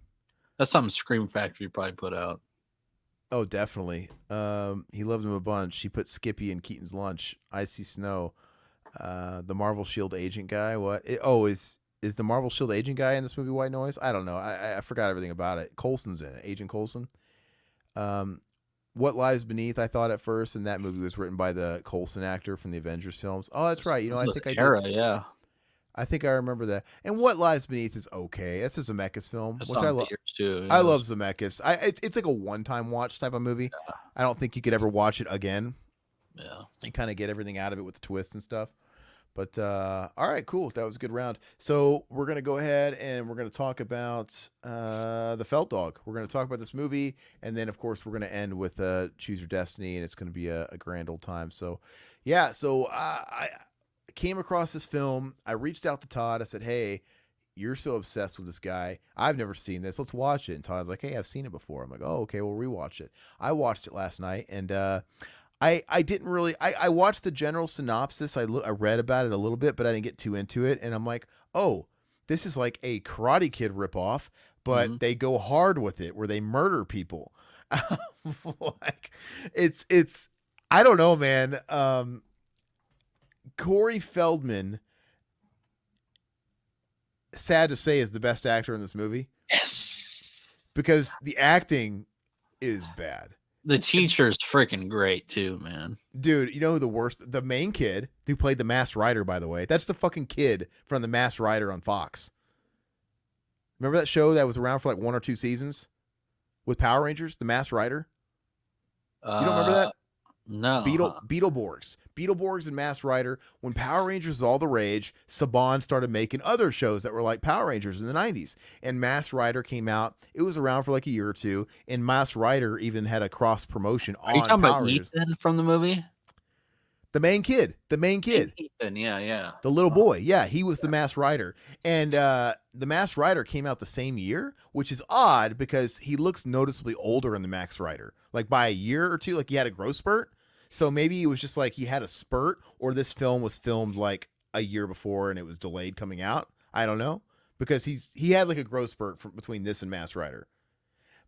That's something Scream Factory probably put out. Oh, definitely. He loved him a bunch. He put Skippy in Keaton's lunch. Icy Snow. The Marvel Shield agent guy. What? Is the Marvel Shield agent guy in this movie White Noise? I don't know. I forgot everything about it. Coulson's in it. Agent Coulson. What Lies Beneath, I thought at first, and that movie was written by the Coulson actor from the Avengers films. Oh, that's right. You know, I think I did. Yeah. I think I remember that. And What Lies Beneath is okay. That's a Zemeckis film, which I love too. I love Zemeckis. It's like a one-time watch type of movie. Yeah. I don't think you could ever watch it again. Yeah. And kind of get everything out of it with the twists and stuff. But all right, cool. That was a good round. So we're gonna go ahead and we're gonna talk about the Felt Dog. We're gonna talk about this movie, and then of course we're gonna end with Choose Your Destiny, and it's gonna be a grand old time. So yeah, so I came across this film. I reached out to Todd. I said, hey, you're so obsessed with this guy. I've never seen this. Let's watch it. And Todd's like, hey, I've seen it before. I'm like, oh, okay, we'll rewatch it. I watched it last night, and I didn't really. I watched the general synopsis. I read about it a little bit, but I didn't get too into it. And I'm like, oh, this is like a Karate Kid ripoff, but they go hard with it, where they murder people. Like, it's. I don't know, man. Corey Feldman, sad to say, is the best actor in this movie. Yes. Because the acting is bad. The teacher's freaking great too, man. Dude, you know who the worst? The main kid who played the Masked Rider, by the way. That's the fucking kid from the Masked Rider on Fox. Remember that show that was around for like 1 or 2 seasons with Power Rangers, the Masked Rider? You don't remember Uh, that? no, huh? Beetleborgs and Masked Rider. When Power Rangers was all the rage, Saban started making other shows that were like Power Rangers in the 90s. And Masked Rider came out. It was around for like a year or two. And Masked Rider even had a cross promotion Are you on talking about Power Rangers. Ethan from the movie? The main kid, Ethan, yeah, yeah. the little boy. Yeah, he was the Masked Rider. And the Masked Rider came out the same year, which is odd because he looks noticeably older in the Masked Rider. Like by a year or two, like he had a growth spurt. So maybe it was just like he had a spurt, or this film was filmed like a year before and it was delayed coming out. I don't know, because he had like a growth spurt from between this and Masked Rider.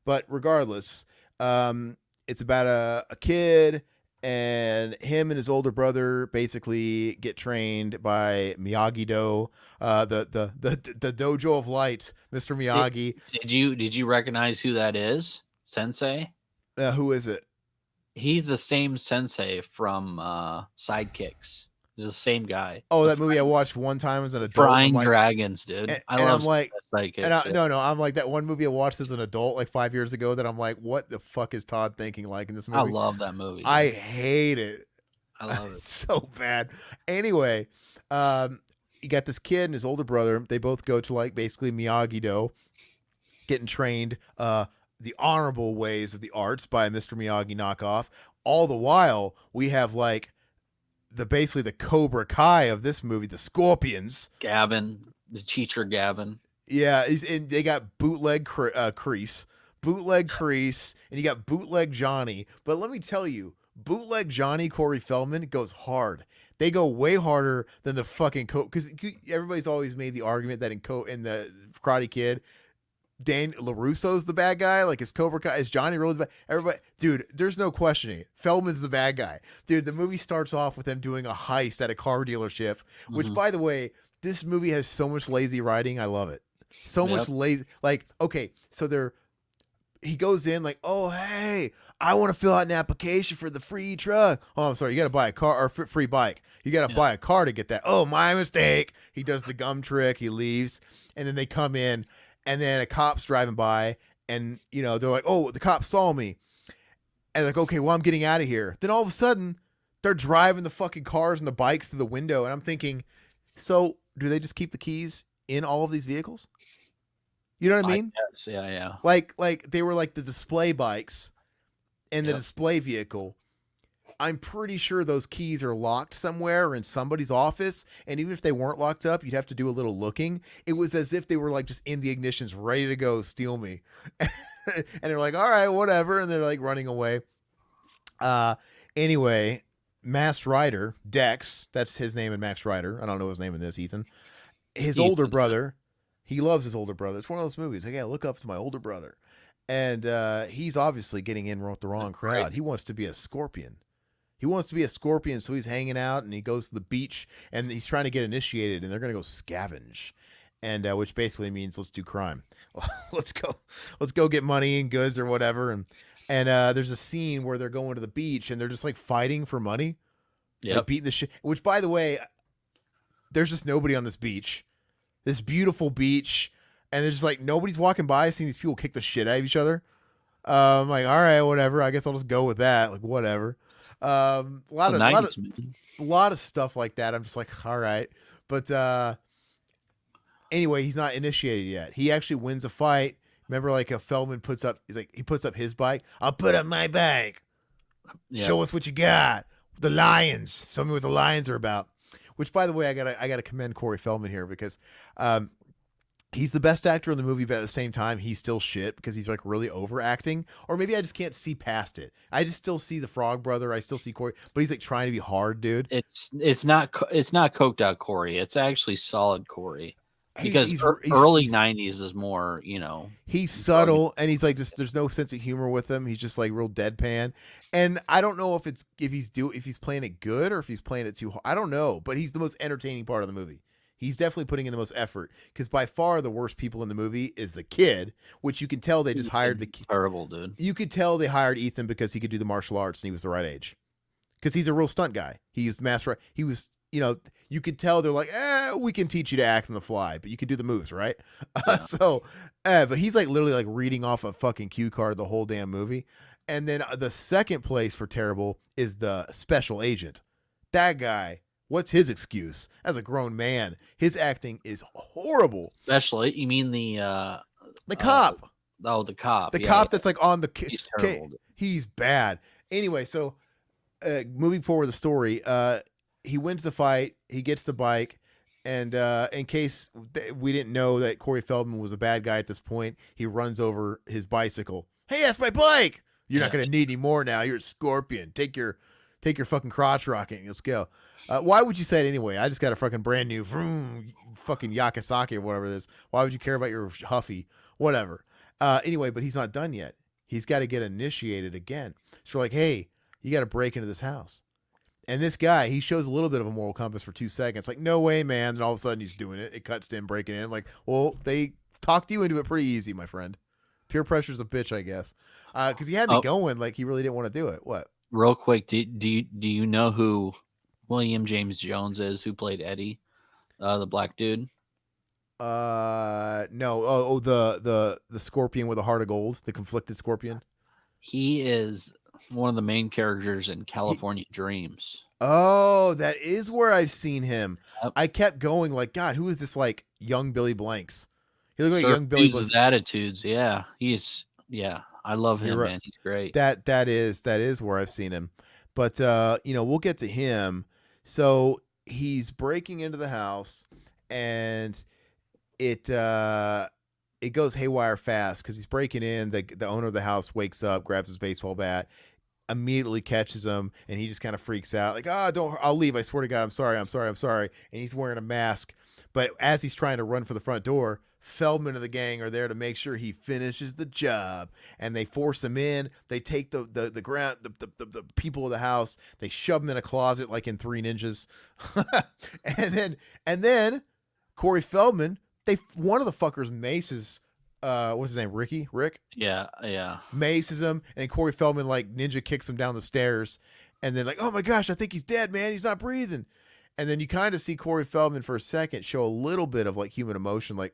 But regardless, it's about a kid, and him and his older brother basically get trained by Miyagi-Do, the dojo of light, Mr. Did, Miyagi. did you recognize who that is? Sensei? Who is it? He's the same sensei from Sidekicks. He's the same guy. Oh, The that movie I watched one time as an adult. Frying like, Dragons, dude. and I love I'm like, Sidekicks. no, I'm like that one movie I watched as an adult like 5 years ago that I'm like, what the fuck is Todd thinking like in this movie? I love that movie. Dude. I hate it. I love it. So bad. Anyway, you got this kid and his older brother. They both go to like basically Miyagi-Do, getting trained the honorable ways of the arts by Mr. Miyagi knockoff. All the while, we have like basically the Cobra Kai of this movie, the Scorpions. Gavin, the teacher Gavin. Yeah, and they got bootleg Kreese, and you got bootleg Johnny. But let me tell you, bootleg Johnny, Corey Feldman goes hard. They go way harder than the fucking because everybody's always made the argument that in the Karate Kid, Dan LaRusso's the bad guy, like is Cobra Kai, is Johnny really the bad? Everybody, dude, there's no questioning it. Feldman's the bad guy. Dude, the movie starts off with them doing a heist at a car dealership, which by the way, this movie has so much lazy writing. I love it. So much lazy, like, okay, so he goes in like, oh, hey, I want to fill out an application for the free truck. Oh, I'm sorry. You got to buy a car or free bike. You got to buy a car to get that. Oh, my mistake. He does the gum trick. He leaves. And then they come in, and then a cop's driving by, and, you know, they're like, oh, the cop saw me. And like, okay, well, I'm getting out of here. Then all of a sudden, they're driving the fucking cars and the bikes through the window. And I'm thinking, so do they just keep the keys in all of these vehicles? You know what I mean? Yeah. Like they were like the display bikes and the display vehicle. I'm pretty sure those keys are locked somewhere in somebody's office. And even if they weren't locked up, you'd have to do a little looking. It was as if they were like just in the ignitions, ready to go steal me. And they're like, all right, whatever. And they're like running away. Anyway, Masked Rider, Dex, that's his name in Masked Rider. I don't know his name in this, Ethan. His older brother, he loves his older brother. It's one of those movies. Like, yeah, look up to my older brother. And he's obviously getting in with the wrong crowd. Right. He wants to be a scorpion. So he's hanging out and he goes to the beach and he's trying to get initiated and they're going to go scavenge. And which basically means let's do crime. Let's go get money and goods or whatever. And there's a scene where they're going to the beach and they're just like fighting for money. Yeah. Like beating the shit. Which, by the way, there's just nobody on this beach. This beautiful beach. And there's just like nobody's walking by seeing these people kick the shit out of each other. I'm like, all right, whatever. I guess I'll just go with that. Like, whatever. A lot of stuff like that. I'm just like, all right. But anyway, he's not initiated yet. He actually wins a fight. Remember, like a Feldman puts up his bike. I'll put up my bike. Yeah. Show us what you got. The lions. Show me what the lions are about. Which, by the way, I gotta commend Corey Feldman here because he's the best actor in the movie, but at the same time, he's still shit because he's like really overacting. Or maybe I just can't see past it. I just still see the Frog Brother. I still see Corey, but he's like trying to be hard, dude. It's not coked out Corey. It's actually solid Corey. Because early 90s is more, you know. He's subtle and he's like just there's no sense of humor with him. He's just like real deadpan. And I don't know if he's playing it good or if he's playing it too hard. I don't know, but he's the most entertaining part of the movie. He's definitely putting in the most effort because by far the worst people in the movie is the kid, which you can tell they just hired the kid. Terrible, dude. You could tell they hired Ethan because he could do the martial arts and he was the right age. Because he's a real stunt guy. He used master. He was, you know, you could tell they're like, we can teach you to act on the fly, but you can do the moves, right? Yeah. But he's like literally like reading off a fucking cue card the whole damn movie. And then the second place for terrible is the special agent. That guy, what's his excuse? As a grown man, his acting is horrible. Especially, you mean the cop. The cop. The Yeah, cop yeah. that's like on the. He's terrible. He's bad. Anyway, so moving forward the story, he wins the fight. He gets the bike. And in case we didn't know that Corey Feldman was a bad guy at this point, he runs over his bicycle. Hey, that's my bike. You're not going to need any more now. You're a scorpion. Take your fucking crotch rocking. Let's go. Why would you say it anyway? I just got a fucking brand new fucking Yakasaki or whatever it is. Why would you care about your Huffy? Whatever. Anyway, but he's not done yet. He's got to get initiated again. So we're like, hey, you got to break into this house. And this guy, he shows a little bit of a moral compass for 2 seconds. Like, no way, man. Then all of a sudden he's doing it. It cuts to him breaking in. Like, well, they talked you into it pretty easy, my friend. Peer pressure's a bitch, I guess. Because he had me going like he really didn't want to do it. What? Real quick, do you know who William James Jones is, who played Eddie, the black dude? No. Oh, the scorpion with a heart of gold, the conflicted scorpion. He is one of the main characters in California Dreams. Oh, that is where I've seen him. Yep. I kept going like, God, who is this like young Billy Blanks? He looked like young Billy Blanks. His attitudes, yeah. I love him, man. He's great. That is where I've seen him. But we'll get to him. So he's breaking into the house, and it goes haywire fast because he's breaking in. The owner of the house wakes up, grabs his baseball bat, immediately catches him, and he just kind of freaks out like, I'll leave. I swear to God, I'm sorry. And he's wearing a mask. But as he's trying to run for the front door, Feldman and the gang are there to make sure he finishes the job, and they force him in. They take the people of the house, they shove him in a closet like in Three Ninjas, and then Corey Feldman, one of the fuckers maces, what's his name, Rick? Yeah. Maces him, and Corey Feldman like ninja kicks him down the stairs, and then like, oh my gosh, I think he's dead, man. He's not breathing. And then you kind of see Corey Feldman for a second show a little bit of like human emotion, like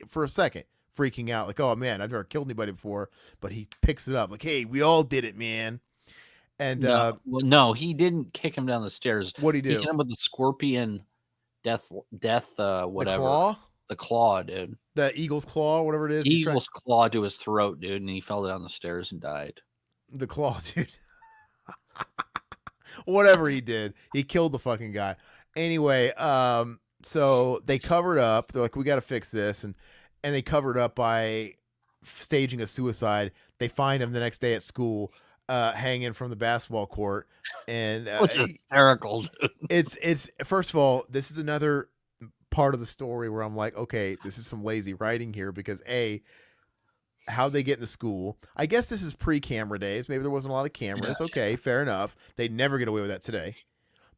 for a second, freaking out, like, oh man, I've never killed anybody before. But he picks it up, like, hey, we all did it, man. And no, he didn't kick him down the stairs. What'd he do? He hit him with the scorpion death, whatever. The claw, dude. The eagle's claw, whatever it is. Eagle's claw to his throat, dude, and he fell down the stairs and died. The claw, dude. Whatever he did, he killed the fucking guy. Anyway, so they covered up. They're like, we got to fix this, and they covered up by staging a suicide. They find him the next day at school, hanging from the basketball court, and hysterical. Dude. It's first of all, this is another part of the story where I'm like, okay, this is some lazy writing here because how they get into school. I guess this is pre-camera days. Maybe there wasn't a lot of cameras. Yeah, okay, fair enough. They'd never get away with that today.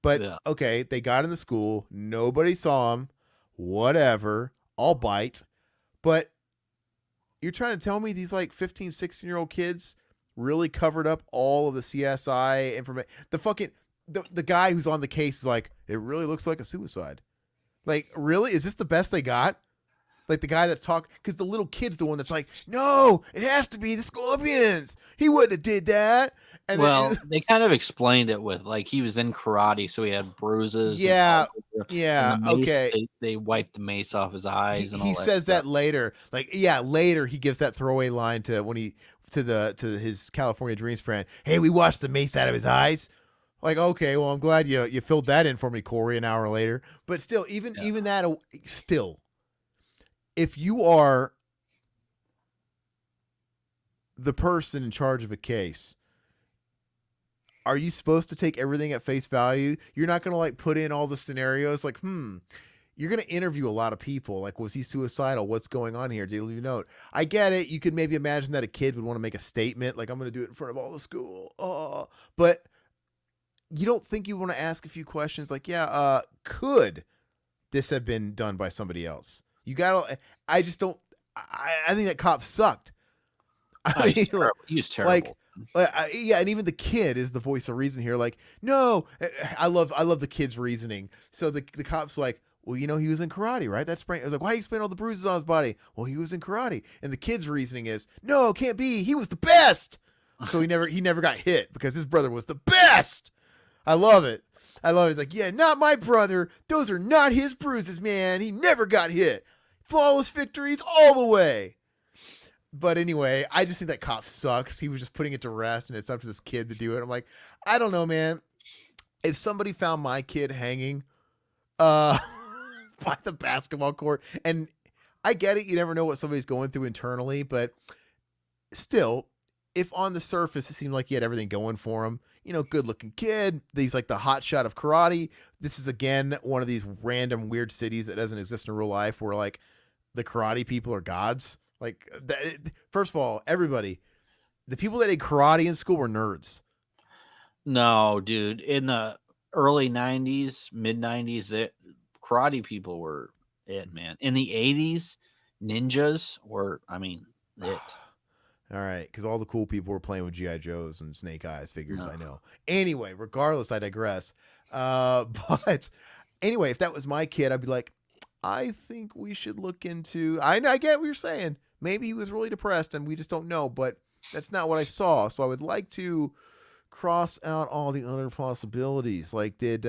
But okay, they got into school. Nobody saw them. Whatever. I'll bite. But you're trying to tell me these like 15, 16-year-old kids really covered up all of the CSI information? The guy who's on the case is like, it really looks like a suicide. Like, really? Is this the best they got? Like the guy that's talking, because the little kid's the one that's like, no, it has to be the Scorpions. He wouldn't have did that. And they kind of explained it with like he was in karate, so he had bruises. Yeah, okay. They wiped the mace off his eyes. He says that later. Like, later he gives that throwaway line to his California Dreams friend. Hey, we washed the mace out of his eyes. Like, okay, well, I'm glad you filled that in for me, Corey. An hour later, but still, even that, still. If you are the person in charge of a case, are you supposed to take everything at face value? You're not going to like put in all the scenarios like, you're going to interview a lot of people. Like, was he suicidal? What's going on here? Did he leave a note? I get it. You could maybe imagine that a kid would want to make a statement. Like, I'm going to do it in front of all the school. Oh, but you don't think you want to ask a few questions like, could this have been done by somebody else? You gotta. I just don't. I think that cop sucked. He was terrible. And even the kid is the voice of reason here. Like, no, I love the kid's reasoning. So the cop's like, well, he was in karate, right? That's right. I was like, why do you explain all the bruises on his body? Well, he was in karate. And the kid's reasoning is, no, can't be. He was the best. So he never got hit because his brother was the best. I love it. I love it. Like, yeah, not my brother. Those are not his bruises, man. He never got hit. Flawless victories all the way. But anyway, I just think that cop sucks. He was just putting it to rest, and it's up to this kid to do it. I'm like, I don't know, man. If somebody found my kid hanging by the basketball court, and I get it, you never know what somebody's going through internally, but still, if on the surface it seemed like he had everything going for him, good looking kid, he's like the hot shot of karate. This is again one of these random weird cities that doesn't exist in real life where like the karate people are gods. Like, first of all, everybody, the people that did karate in school were nerds. No, dude. In the early 90s, mid 90s, that karate people were it, man. In the 80s, ninjas were, it. All right, because all the cool people were playing with G.I. Joes and Snake Eyes figures, I know. Anyway, regardless, I digress. But anyway, if that was my kid, I'd be like, I think we should look into... I get what you're saying. Maybe he was really depressed and we just don't know, but that's not what I saw. So I would like to cross out all the other possibilities. Like, does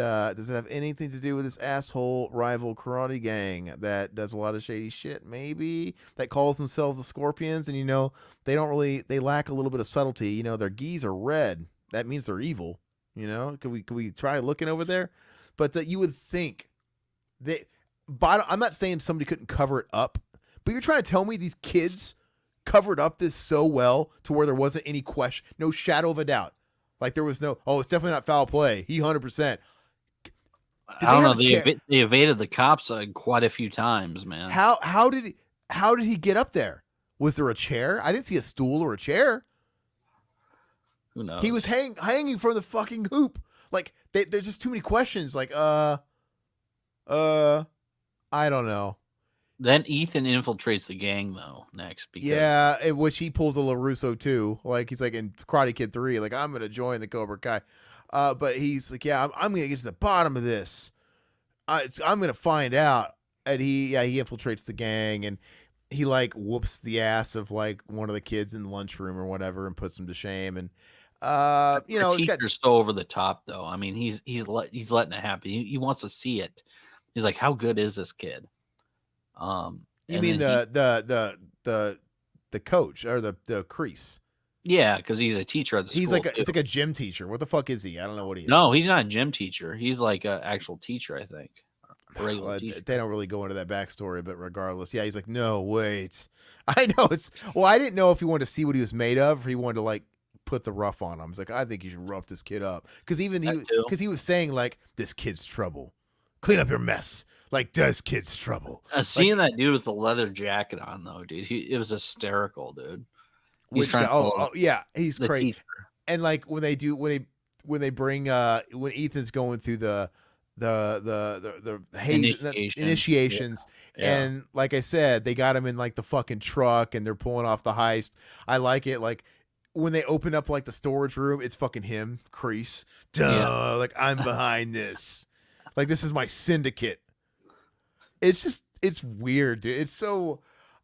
it have anything to do with this asshole rival karate gang that does a lot of shady shit? Maybe that calls themselves the Scorpions, and they lack a little bit of subtlety. Their gis are red. That means they're evil. Could we try looking over there? But you would think that. I'm not saying somebody couldn't cover it up, but you're trying to tell me these kids covered up this so well to where there wasn't any question, no shadow of a doubt. Like there was no, it's definitely not foul play. He 100%. I don't know. They evaded the cops quite a few times, man. How did he get up there? Was there a chair? I didn't see a stool or a chair. Who knows? He was hanging from the fucking hoop. Like there's just too many questions. Like I don't know. Then Ethan infiltrates the gang though next. Because which he pulls a LaRusso too. Like he's like in Karate Kid 3, like I'm gonna join the Cobra Kai. But he's like, I'm gonna get to the bottom of this. I'm gonna find out. And he infiltrates the gang and he like whoops the ass of like one of the kids in the lunchroom or whatever and puts him to shame. And the teacher's so over the top though. I mean, he's letting it happen. He wants to see it. He's like, how good is this kid? You mean the coach or the crease? Yeah, because he's a teacher at the school. It's like a gym teacher. What the fuck is he? I don't know what he is. No, he's not a gym teacher. He's like an actual teacher, I think. They don't really go into that backstory, but regardless, he's like, no, wait. I know I didn't know if he wanted to see what he was made of or he wanted to like put the rough on him. He's like, I think you should rough this kid up. Because he was saying like, this kid's trouble. Clean up your mess. Like, does kids trouble? Seeing that dude with the leather jacket on, though, dude, it was hysterical, dude. He's crazy. Teacher. And like when they bring when Ethan's going through the initiations, and like I said, they got him in like the fucking truck and they're pulling off the heist. I like it. Like when they open up like the storage room, it's fucking him, Crease. Duh, like I'm behind this. Like this is my syndicate. It's weird, dude. It's so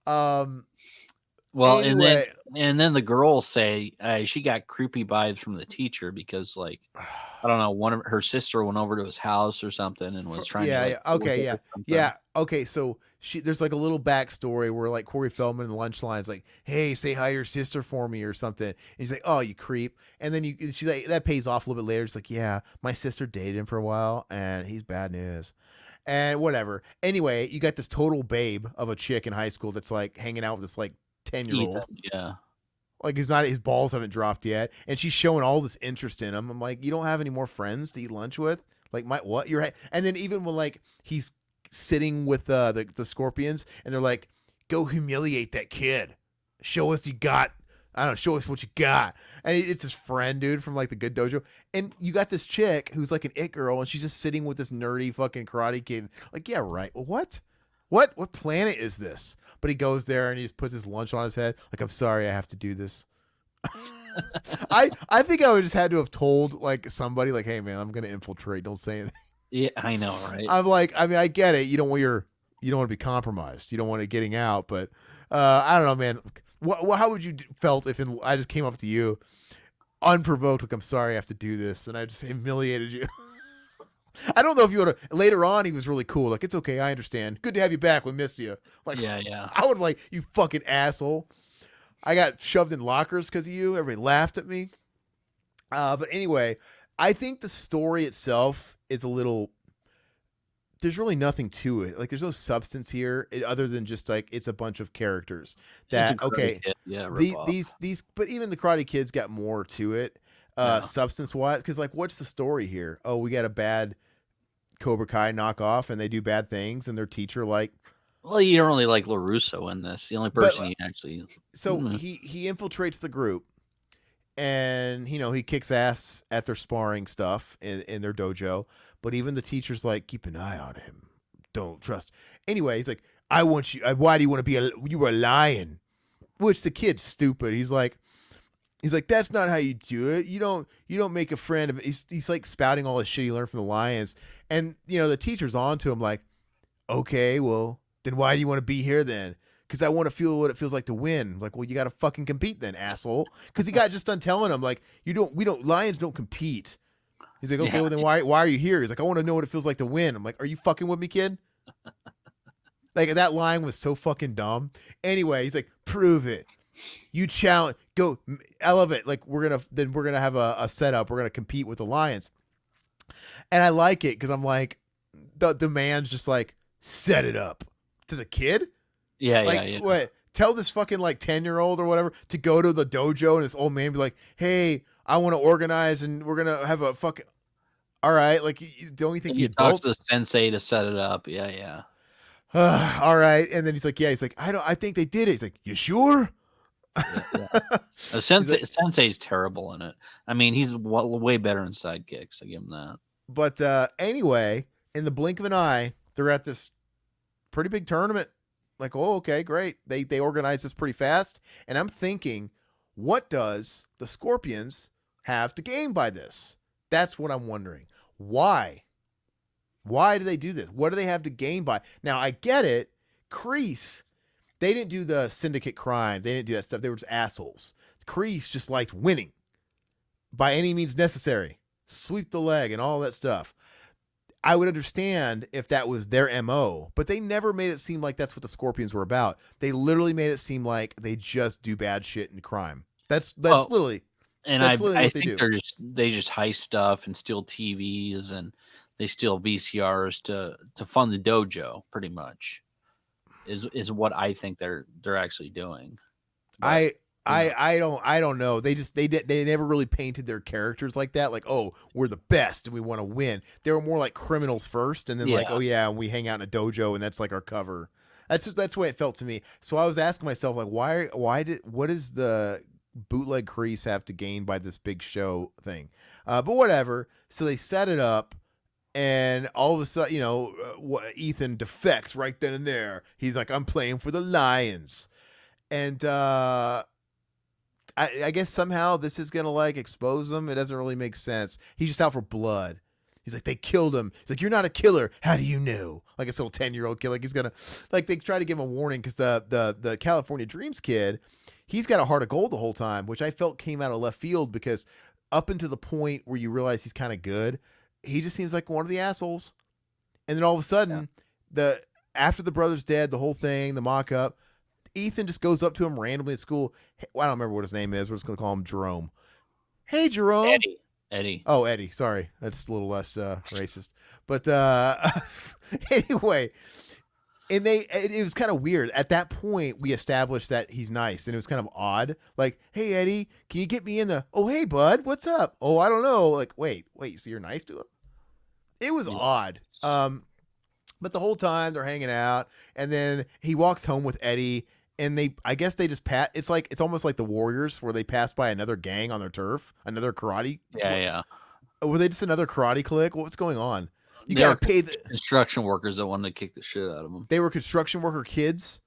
well, anyway. and then the girls say she got creepy vibes from the teacher because like I don't know, one of her sister went over to his house or something and was trying okay, so there's like a little backstory where like Corey Feldman in the lunch line is like, hey, say hi to your sister for me or something, and he's like, oh, you creep. And then she's like, that pays off a little bit later. It's like, yeah, my sister dated him for a while and he's bad news. And whatever. Anyway, you got this total babe of a chick in high school that's like hanging out with this like 10-year-old. Yeah. Like his balls haven't dropped yet. And she's showing all this interest in him. I'm like, you don't have any more friends to eat lunch with? Like what? And then even when like he's sitting with the Scorpions and they're like, go humiliate that kid. Show us you got. I don't know, show us what you got. And it's his friend, dude, from like the Good Dojo. And you got this chick who's like an it girl, and she's just sitting with this nerdy fucking karate kid. Like, yeah, right. What planet is this? But he goes there and he just puts his lunch on his head. Like, I'm sorry, I have to do this. I think I would just had to have told like somebody, like, hey man, I'm gonna infiltrate. Don't say anything. Yeah, I know, right? I'm like, I mean, I get it. You don't want to be compromised. You don't want it getting out, but I don't know, man. How would you felt if I just came up to you unprovoked, like, I'm sorry I have to do this, and I just humiliated you? I don't know if you would have. Later on, he was really cool. Like, it's okay, I understand. Good to have you back. We missed you. Like, Yeah, yeah. I would like, you fucking asshole. I got shoved in lockers because of you. Everybody laughed at me. But anyway, I think the story itself is a little. There's really nothing to it. Like, there's no substance here other than just like it's a bunch of characters It's a that Karate okay. Kid. Yeah, rip off. But even the Karate Kids got more to it, Yeah. substance wise. Because like, what's the story here? Oh, we got a bad Cobra Kai knockoff, and they do bad things, and their teacher like. Well, you don't really like LaRusso in this. The only person you actually. So he infiltrates the group, and he kicks ass at their sparring stuff in their dojo. But even the teacher's like, keep an eye on him. Don't trust. Anyway, he's like, I want you. Why do you want to be you were a lion? Which the kid's stupid. He's like, that's not how you do it. You don't make a friend of it. He's like spouting all this shit he learned from the lions. And the teacher's on to him like, okay, well, then why do you want to be here then? Because I want to feel what it feels like to win. Like, well, you got to fucking compete then, asshole. Because he got just done telling him like, lions don't compete. He's like, okay, well then why are you here? He's like, I want to know what it feels like to win. I'm like, are you fucking with me, kid? Like, that line was so fucking dumb. Anyway, he's like, prove it. You challenge, go elevate. Like, we're gonna have a setup. We're gonna compete with the lions. And I like it because I'm like, the man's just like, set it up to the kid. Yeah, like, yeah. What? Tell this fucking like 10-year-old or whatever to go to the dojo, and this old man be like, hey, I want to organize, and we're gonna have a fucking. All right, like, don't you think the adults? Talk to the sensei to set it up. Yeah, yeah. All right, and then he's like, he's like, I think they did it. He's like, you sure? Yeah. Sensei's terrible in it. I mean, he's way better in Sidekicks. I give him that. But anyway, in the blink of an eye, they're at this pretty big tournament. Like, oh, okay, great. They organize this pretty fast, and I'm thinking, what does the Scorpions have to gain by this? That's what I'm wondering. Why? Why do they do this? What do they have to gain by? Now, I get it. Kreese, they didn't do the syndicate crime. They didn't do that stuff. They were just assholes. Kreese just liked winning by any means necessary. Sweep the leg and all that stuff. I would understand if that was their MO, but they never made it seem like that's what the Scorpions were about. They literally made it seem like they just do bad shit and crime. That's literally. And I think they just heist stuff and steal TVs, and they steal VCRs to fund the dojo. Pretty much is what I think they're actually doing. But, I don't know. They never really painted their characters like that. Like, oh, we're the best and we want to win. They were more like criminals first, and then like, oh yeah, and we hang out in a dojo and that's like our cover. That's the way it felt to me. So I was asking myself like, what does the bootleg Kreese have to gain by this big show thing? But whatever. So they set it up, and all of a sudden, Ethan defects right then and there. He's like, I'm playing for the Lions, and I guess somehow this is gonna like expose him. It doesn't really make sense. He's just out for blood. He's like, they killed him. He's like, you're not a killer. How do you know? Like, this little 10-year-old kid. Like, he's gonna, like, they try to give him a warning because the California Dreams kid, he's got a heart of gold the whole time, which I felt came out of left field because up until the point where you realize he's kind of good, he just seems like one of the assholes. And then all of a sudden, after the brother's dead, the whole thing, the mock-up, Ethan just goes up to him randomly at school. Hey, well, I don't remember what his name is. We're just going to call him Jerome. Hey, Jerome. Eddie. Oh, Eddie. Sorry. That's a little less racist. But anyway, and it was kind of weird. At that point, we established that he's nice, and it was kind of odd. Like, hey, Eddie, can you get me in the, oh, hey, bud, what's up? Oh, I don't know. Like, wait, so you're nice to him? It was odd. But the whole time they're hanging out, and then he walks home with Eddie, and I guess they just it's almost like the Warriors where they pass by another gang on their turf, another karate. Yeah. Were they just another karate clique? What's going on? You got to pay the construction workers that wanted to kick the shit out of them. They were construction worker kids.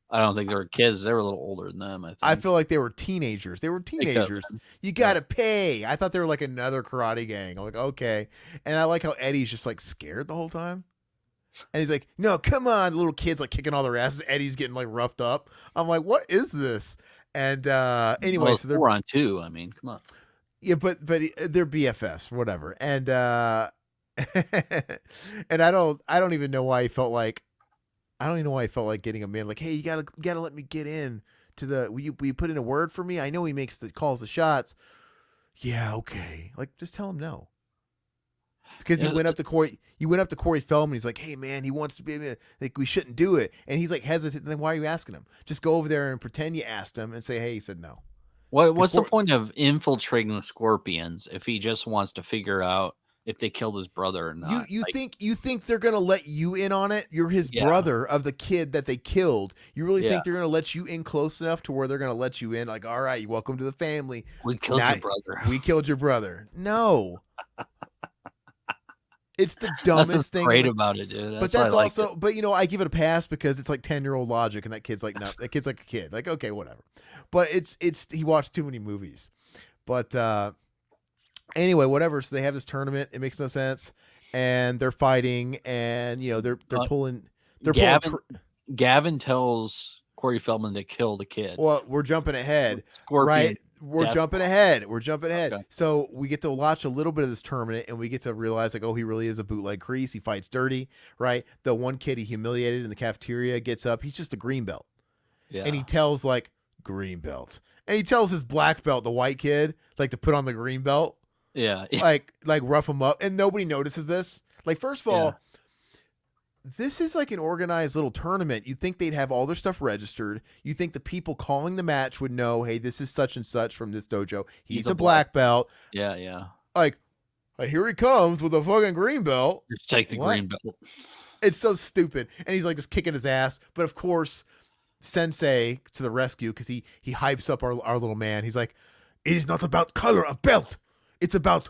I don't think they were kids. They were a little older than them. I feel like they were teenagers. You got to pay. I thought they were like another karate gang. I'm like, okay. And I like how Eddie's just like scared the whole time. And he's like, no, come on. The little kid's like kicking all their asses. Eddie's getting like roughed up. I'm like, what is this? And Well, anyway, it's so they're 4-on-2. I mean, come on. yeah, but they're BFFs, whatever. And and I don't even know why he felt like I don't even know why I felt like getting him in. Like, hey, you gotta let me get in to the. Will you put in a word for me? I know he makes the calls, the shots. Yeah, okay. Like, just tell him no. Because It's- You went up to Corey Feldman. He's like, hey man, he wants to be like we shouldn't do it, and he's like hesitant. Then why are you asking him? Just go over there and pretend you asked him and say, hey, he said no. What's the Cor- point of infiltrating the Scorpions if he just wants to figure out if they killed his brother or You not? you Like, think you think they're gonna let you in on it? You're his yeah, brother of the kid that they killed. You really yeah, think they're gonna let you in close enough to where they're gonna let you in? Like, all right, welcome to the family. we killed Now your brother. we killed your brother. No, it's the That's what's dumbest thing. great about it, dude. But That's why I that's like it. also, but I give it a pass because it's like 10-year-old logic, and that kid's like, no, that kid's like a kid. Like, okay, whatever. But he watched too many movies. But anyway, whatever. So they have this tournament. It makes no sense, and they're fighting, and they're Uh, pulling. Gavin Gavin tells Corey Feldman to kill the kid. Well, we're jumping ahead, Scorpion right? We're death jumping bomb. ahead. We're jumping ahead. Okay. So we get to watch a little bit of this tournament, and we get to realize, like, oh, he really is a bootleg crease. He fights dirty, right? The one kid he humiliated in the cafeteria gets up. He's just a green belt, Yeah. and he tells like green belt, and he tells his black belt, the white kid, like to put on the green belt, Yeah. like rough him up, and nobody notices this. Like, first of all, this is like an organized little tournament. You'd think they'd have all their stuff registered. You think the people calling the match would know, hey, this is such and such from this dojo. He's a black belt. Yeah, yeah. Like, here he comes with a fucking green belt. Just take the What? green belt. It's so stupid. And he's like just kicking his ass. But of course, Sensei to the rescue, because he hypes up our little man. He's like, it is not about color of belt. It's about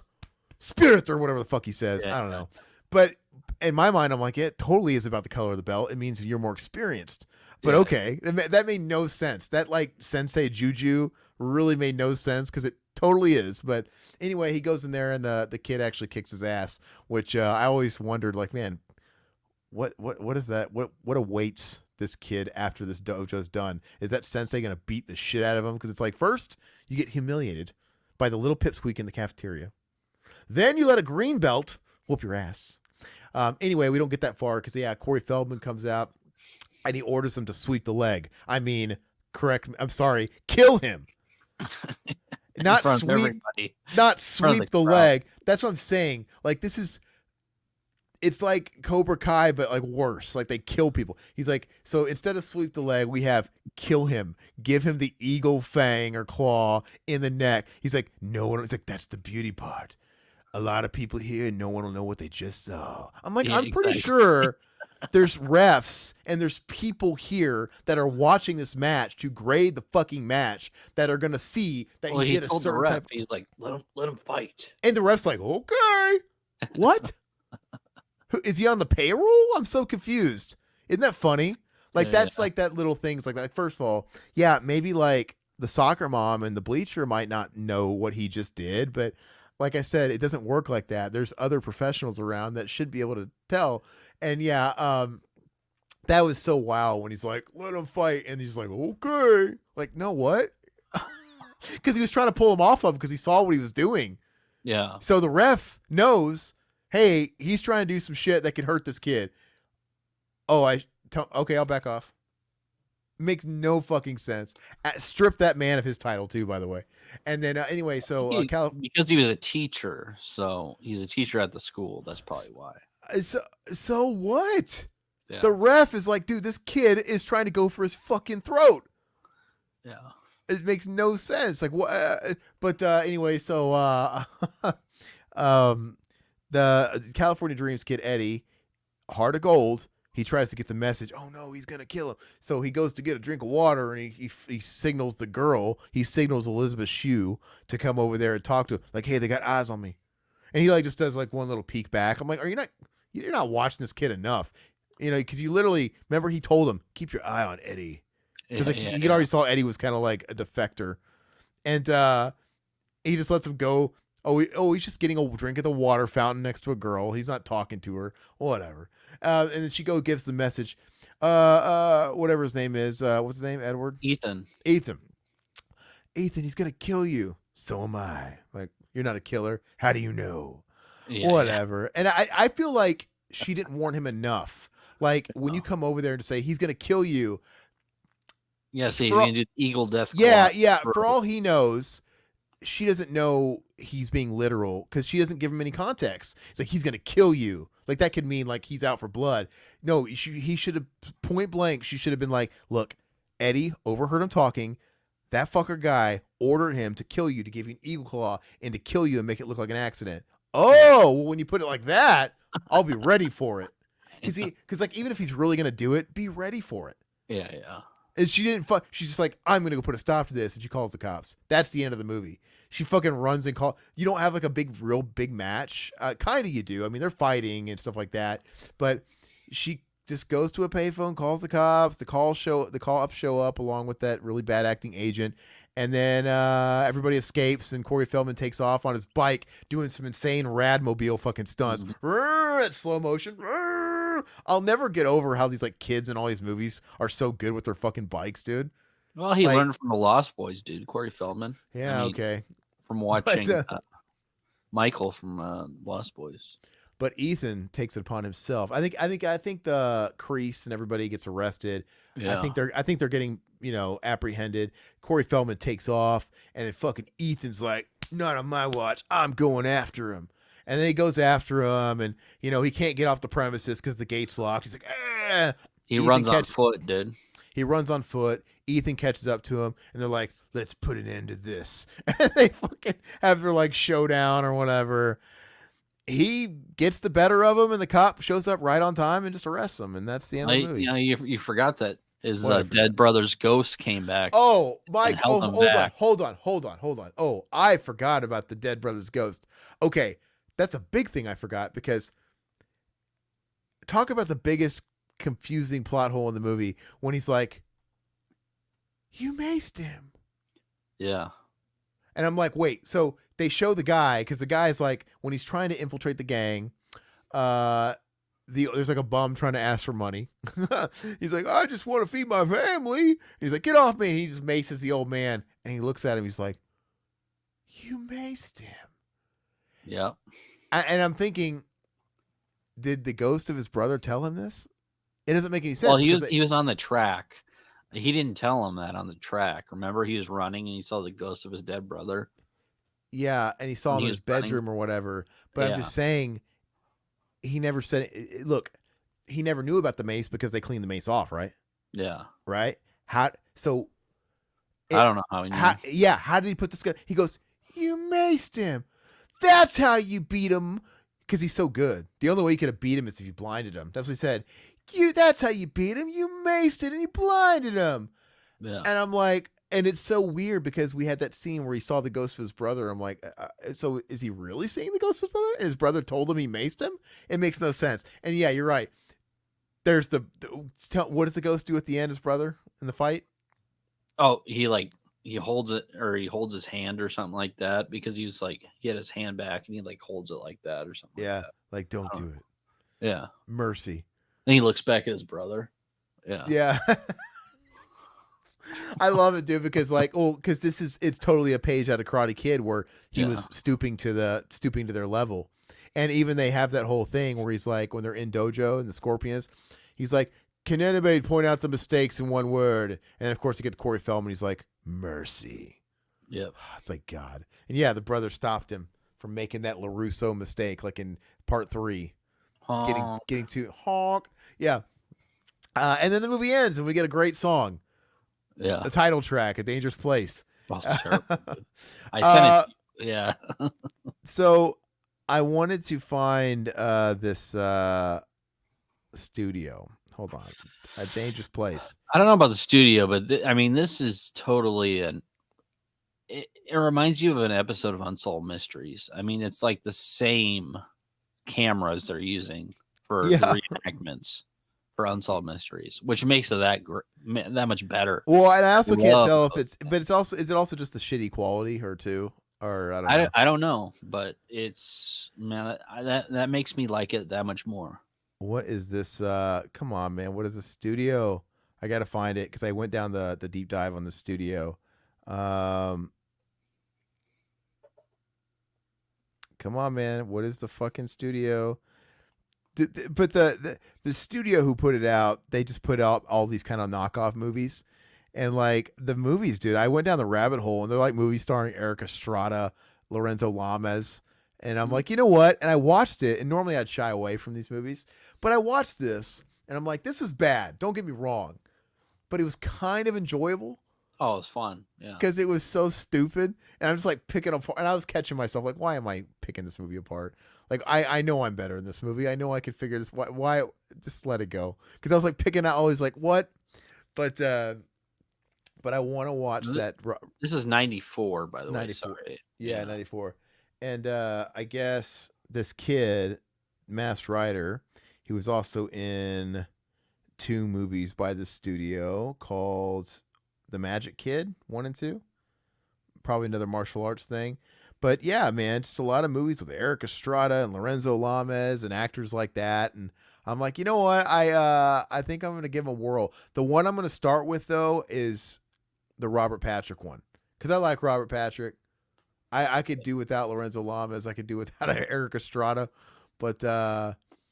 spirit, or whatever the fuck he says. Yeah. I don't know. But in my mind, I'm like, it totally is about the color of the belt. It means you're more experienced. But Yeah. okay, that made no sense. That like Sensei Juju really made no sense, because it totally is. But anyway, he goes in there, and the kid actually kicks his ass, which I always wondered, like, man, what is that? What awaits this kid after this dojo's done? Is that Sensei gonna beat the shit out of him? Because it's like, first you get humiliated by the little pipsqueak in the cafeteria, then you let a green belt whoop your ass. Anyway, we don't get that far because Corey Feldman comes out and he orders them to sweep the leg. I mean, correct me. I'm sorry, kill him. Not In front of sweep, everybody. not front of sweep the the crowd. leg. That's what I'm saying. Like, it's like Cobra Kai, but like worse. Like, they kill people. He's like, so instead of sweep the leg, we have kill him, give him the eagle fang or claw in the neck. He's like, no one. It's like, that's the beauty part. A lot of people here, and no one will know what they just saw. I'm like, Yeah, I'm pretty exactly. sure there's refs and there's people here that are watching this match to grade the fucking match that are gonna see that Well, he he did a told the certain ref, type. he's like, let him fight. And the ref's like, okay, what? Is he on the payroll? I'm so confused. Isn't that funny? Like, Yeah, that's like that little things like that. First of all, yeah, maybe like the soccer mom and the bleacher might not know what he just did, but like I said, it doesn't work like that. There's other professionals around that should be able to tell. And that was so wild when he's like, let him fight. And he's like, okay. Like, no, what? Because he was trying to pull him off of him because he saw what he was doing. Yeah. So the ref knows, hey, he's trying to do some shit that could hurt this kid. Oh, okay, I'll back off. Makes no fucking sense. Strip that man of his title too, by the way. And then anyway, so Because he was a teacher, so he's a teacher at the school. That's probably why. so what? Yeah. The ref is like, dude, this kid is trying to go for his fucking throat. Yeah. It makes no sense. Like, what? But anyway, so the California Dreams kid Eddie, heart of gold. He tries to get the message. Oh no, he's gonna kill him. So he goes to get a drink of water, and he signals the girl. He signals Elizabeth Shue to come over there and talk to him. Like, hey, they got eyes on me. And he like just does like one little peek back. I'm like, you're not watching this kid enough, because you literally remember he told him, keep your eye on Eddie, because he already saw Eddie was kind of like a defector, and he just lets him go. He's just getting a drink at the water fountain next to a girl. He's not talking to her. Whatever. And then she gives the message. Whatever his name is. What's his name? Edward. Ethan. Ethan. He's gonna kill you. So am I. Like, you're not a killer. How do you know? Yeah, Whatever. And I feel like she didn't warn him enough. Like, when you come over there to say he's gonna kill you. Yeah, so he's gonna do Eagle Death Claw. Yeah. For all he knows, she doesn't know he's being literal because she doesn't give him any context. It's like, he's gonna kill you. Like, that could mean like he's out for blood. No, he should have, point blank. She should have been like, look, Eddie overheard him talking. That fucker guy ordered him to kill you, to give you an eagle claw, and to kill you and make it look like an accident. Oh, well, when you put it like that, I'll be ready for it. Because like, even if he's really gonna do it, be ready for it. Yeah. And she didn't she's just like, I'm gonna go put a stop to this, and she calls the cops. That's the end of the movie. She fucking runs and you don't have like a real big match. Kind of you do. I mean, they're fighting and stuff like that, but she just goes to a payphone, calls the cops. The call ups show up along with that really bad acting agent, and then everybody escapes. And Corey Feldman takes off on his bike, doing some insane Radmobile fucking stunts. At slow motion. I'll never get over how these like kids in all these movies are so good with their fucking bikes, dude. Well, he learned from the Lost Boys, dude. Corey Feldman. Yeah, okay. From watching Michael from Lost Boys. But Ethan takes it upon himself. I think the Crease and everybody gets arrested. Yeah. I think they're getting, apprehended. Corey Feldman takes off, and then fucking Ethan's like, not on my watch. I'm going after him. And then he goes after him, and he can't get off the premises because the gate's locked. He's like, ah. He runs on foot, dude. He runs on foot. Ethan catches up to him, and they're like, let's put an end to this. And they fucking have their like showdown or whatever. He gets the better of him, and the cop shows up right on time and just arrests him, and that's the end of the movie. You forgot that his dead brother's ghost came back. Oh, Mike! Hold on. Oh, I forgot about the dead brother's ghost. Okay, that's a big thing I forgot, because talk about the biggest confusing plot hole in the movie when he's like, "You maced him." Yeah. And I'm like, wait, so they show the guy, because the guy's like, when he's trying to infiltrate the gang, there's like a bum trying to ask for money. He's like, I just want to feed my family. And he's like, get off me. And he just maces the old man. And he looks at him. He's like, you maced him. Yeah. And I'm thinking, did the ghost of his brother tell him this? It doesn't make any sense. Well, he was on the track. He didn't tell him that on the track. Remember, he was running and he saw the ghost of his dead brother. Yeah, and he saw him in his bedroom or whatever. But I'm just saying, he never said it. Look, he never knew about the mace because they cleaned the mace off, right? Yeah. Right? I don't know how he knew. How did he put this guy? He goes, you maced him. That's how you beat him. Because he's so good. The only way you could have beat him is if you blinded him. That's what he said. That's how you beat him. You maced it and you blinded him. Yeah. And I'm like, and it's so weird because we had that scene where he saw the ghost of his brother. I'm like, so is he really seeing the ghost of his brother? And his brother told him he maced him? It makes no sense. And yeah, you're right. There's what does the ghost do at the end, his brother, in the fight? Oh, he holds it, or he holds his hand or something like that, because he was like, he had his hand back and he like holds it like that or something. Yeah. Like don't do it. Yeah. Mercy. And he looks back at his brother. Yeah. Yeah. I love it, dude, because it's totally a page out of Karate Kid where he was stooping to their level. And even they have that whole thing where he's like, when they're in dojo and the Scorpions, he's like, can anybody point out the mistakes in one word? And of course you get Corey Feldman. He's like, mercy. Yep. It's like, God. And yeah, the brother stopped him from making that LaRusso mistake, like in part 3. Honk. Getting to honk. Yeah. And then the movie ends and we get a great song. Yeah. The title track, A Dangerous Place. Oh, terrible. I sent it. Yeah. So I wanted to find this studio. Hold on. A Dangerous Place. I don't know about the studio, but this is totally it reminds you of an episode of Unsolved Mysteries. It's like the same cameras they're using for the reenactments for Unsolved Mysteries, which makes it that much better. Well, and I also can't tell if is it also just the shitty quality or too? or I don't I, know. I don't know, but it's man that makes me like it that much more. What is this? Come on, man. What is the studio? I gotta find it because I went down the deep dive on the studio. Um, come on, man. What is the fucking studio? But the studio who put it out, they just put out all these kind of knockoff movies, and like the movies, dude. I went down the rabbit hole, and they're like movies starring Eric Estrada, Lorenzo Lamas, and I'm Mm. like, you know what? And I watched it, and normally I'd shy away from these movies, but I watched this, and I'm like, this is bad. Don't get me wrong, but it was kind of enjoyable Oh, it's fun. Yeah. because it was so stupid, and I'm just like picking apart, and I was catching myself like, why am I picking this movie apart? Like I know I'm better in this movie. I know I can figure this. Why just let it go? Because I was like picking out always like what, but I want to watch Th- that This is 94, by the way. 94. Sorry. Yeah, Yeah. 94. And I guess this kid, Mass Rider, he was also in two movies by the studio called The Magic Kid 1 and 2. Probably another martial arts thing. But yeah, man, just a lot of movies with Eric Estrada and Lorenzo Lamas and actors like that. And I'm like, you know what? I think I'm gonna give him a whirl. The one I'm gonna start with though is the Robert Patrick one. Because I like Robert Patrick. I could do without Lorenzo Lamas. I could do without Eric Estrada. But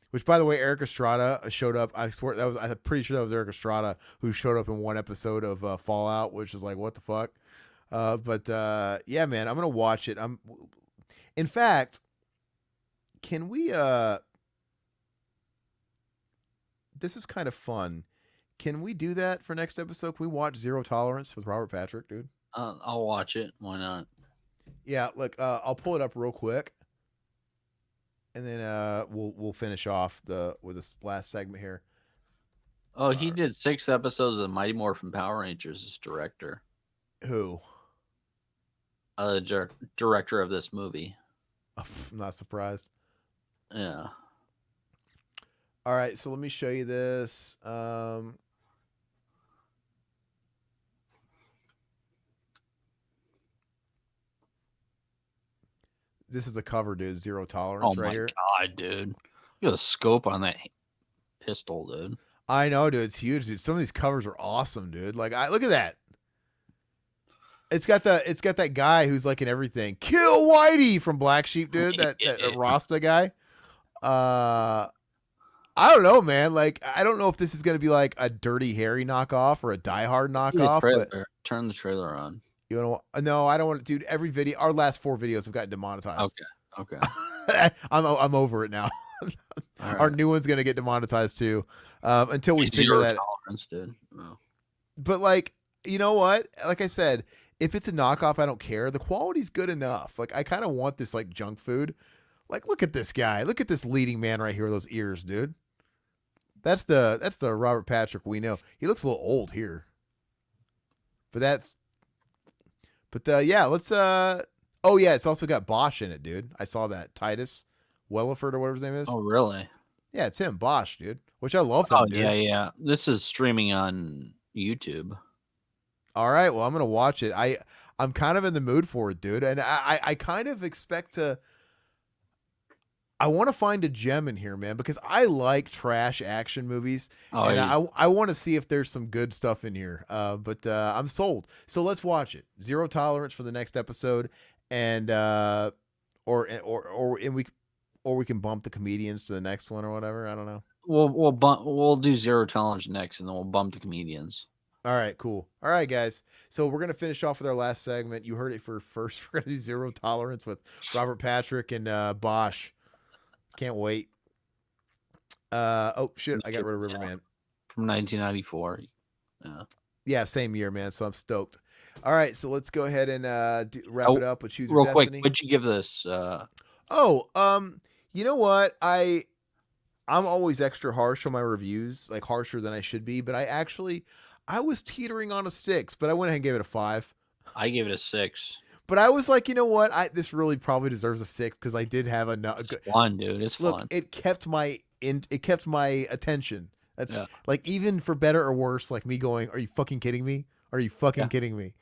which by the way, Eric Estrada showed up. I swear that was I'm pretty sure that was Eric Estrada who showed up in one episode of Fallout, which is like, what the fuck? But yeah, man, I'm gonna watch it. In fact, can we this is kind of fun. Can we do that for next episode? Can we watch Zero Tolerance with Robert Patrick, dude? I'll watch it. Why not? Yeah, look, I'll pull it up real quick, and then we'll finish off with this last segment here. Oh, he did 6 episodes of Mighty Morphin Power Rangers as director. Who? Director of this movie. I'm not surprised. Yeah. All right, so let me show you this. This is the cover, dude. Zero Tolerance Oh right my here. god, dude! Look at the scope on that pistol, dude. I know, dude. It's huge, dude. Some of these covers are awesome, dude. Like, I look at that. It's got that guy who's like in everything. Kill Whitey from Black Sheep, dude. That Rasta guy. I don't know, man. Like, I don't know if this is gonna be like a Dirty Harry knockoff or a Die Hard See the knockoff, but trailer. Turn the trailer on. you know, no, I don't want to. Dude, every video, our last 4 videos have gotten demonetized. Okay. I'm over it now. All right. Our new one's gonna get demonetized too, until we figure Zero that. tolerance, dude. Oh. But like, you know what? Like I said, if it's a knockoff, I don't care. The quality's good enough. Like, I kind of want this like junk food. Like, look at this guy. Look at this leading man right here with those ears, dude. That's the Robert Patrick we know. He looks a little old here. But yeah, let's oh yeah, it's also got Bosch in it, dude. I saw that. Titus Welliford or whatever his name is. Oh, really? Yeah, it's him, Bosch, dude. Which I love him, Oh, dude. yeah. This is streaming on YouTube. All right, well, I'm gonna watch it. I'm kind of in the mood for it, dude, and I kind of expect to. I want to find a gem in here, man, because I like trash action movies, Oh, and yeah. I want to see if there's some good stuff in here. But I'm sold. So let's watch it. Zero Tolerance for the next episode, and or we can bump the comedians to the next one or whatever. I don't know. We'll do Zero Tolerance next, and then we'll bump the comedians. All right, cool. All right, guys. So we're gonna finish off with our last segment. You heard it for first. We're gonna do Zero Tolerance with Robert Patrick and Bosch. Can't wait. Oh shit! I got rid of Riverman. From 1994. Yeah, same year, man. So I'm stoked. All right, so let's go ahead and wrap it up with Choose Your Real quick, Destiny. what'd you give this? You know what? I'm always extra harsh on my reviews, like harsher than I should be. But I was teetering on a 6, but I went ahead and gave it a 5. I gave it a 6. But I was like, you know what? This really probably deserves a 6 because I did have It's fun, dude. It's look. fun. It kept my attention. That's like, even for better or worse, like me going, "Are you fucking kidding me? Are you fucking kidding me?"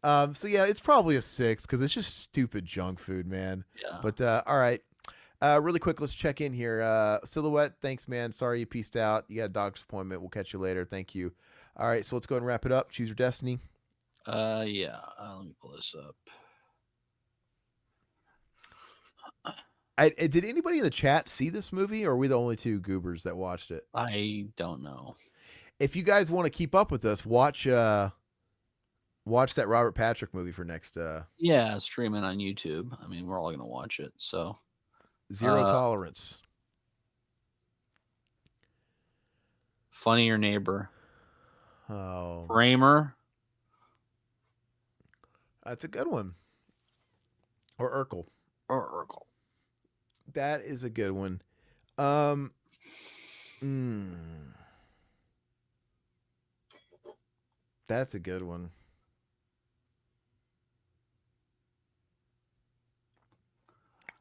So yeah, it's probably a 6 because it's just stupid junk food, man. Yeah. But all right. Really quick, let's check in here. Silhouette, thanks, man. Sorry you pieced out. You got a doctor's appointment. We'll catch you later. Thank you. All right, so let's go ahead and wrap it up. Choose your destiny. Yeah. Let me pull this up. Did anybody in the chat see this movie, or are we the only two goobers that watched it? I don't know. If you guys want to keep up with us, watch that Robert Patrick movie for next Yeah, streaming on YouTube. I mean, we're all gonna watch it. So Zero Tolerance. Funny Your Neighbor. Oh, Kramer. that's a good one. Or Urkel. Or Urkel. That is a good one. That's a good one.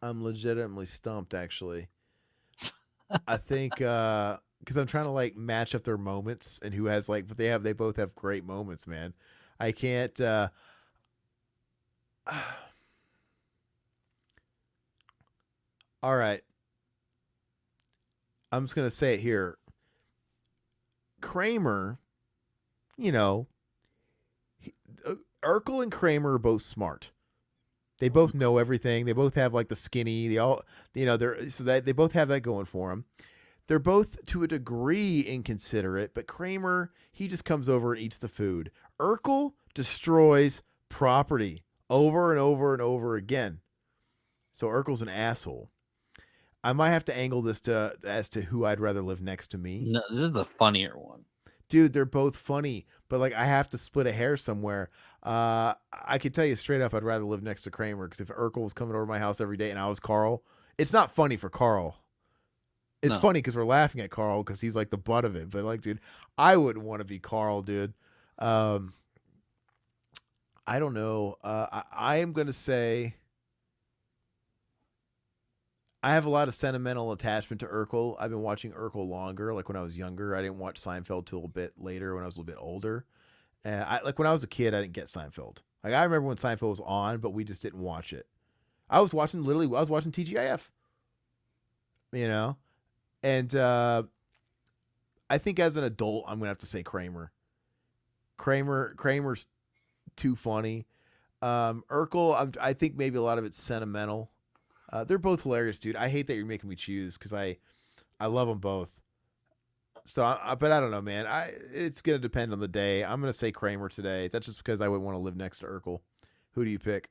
I'm legitimately stumped, actually. I think because I'm trying to like match up their moments and who has like, but they both have great moments, man. I can't. All right. I'm just gonna say it here. Kramer, you know, Urkel and Kramer are both smart. They both know everything. They both have like the skinny. They all, they're so that they both have that going for them. They're both to a degree inconsiderate, but Kramer, he just comes over and eats the food. Urkel destroys property over and over and over again. So Urkel's an asshole. I might have to angle this as to who I'd rather live next to me. No, this is the funnier one. Dude, they're both funny, but like I have to split a hair somewhere. I could tell you straight up, I'd rather live next to Kramer because if Urkel was coming over to my house every day and I was Carl, it's not funny for Carl. It's funny because we're laughing at Carl because he's like the butt of it. But like, dude, I wouldn't want to be Carl, dude. I don't know. I am gonna say I have a lot of sentimental attachment to Urkel. I've been watching Urkel longer. Like when I was younger, I didn't watch Seinfeld till a bit later when I was a little bit older. Like when I was a kid, I didn't get Seinfeld. Like I remember when Seinfeld was on, but we just didn't watch it. I was watching TGIF, you know, and I think as an adult, I'm gonna have to say Kramer. Kramer's too funny. Urkel, I think maybe a lot of it's sentimental. They're both hilarious, dude. I hate that you're making me choose because I love them both. So, but I don't know, man. It's gonna depend on the day. I'm gonna say Kramer today. That's just because I would want to live next to Urkel. Who do you pick?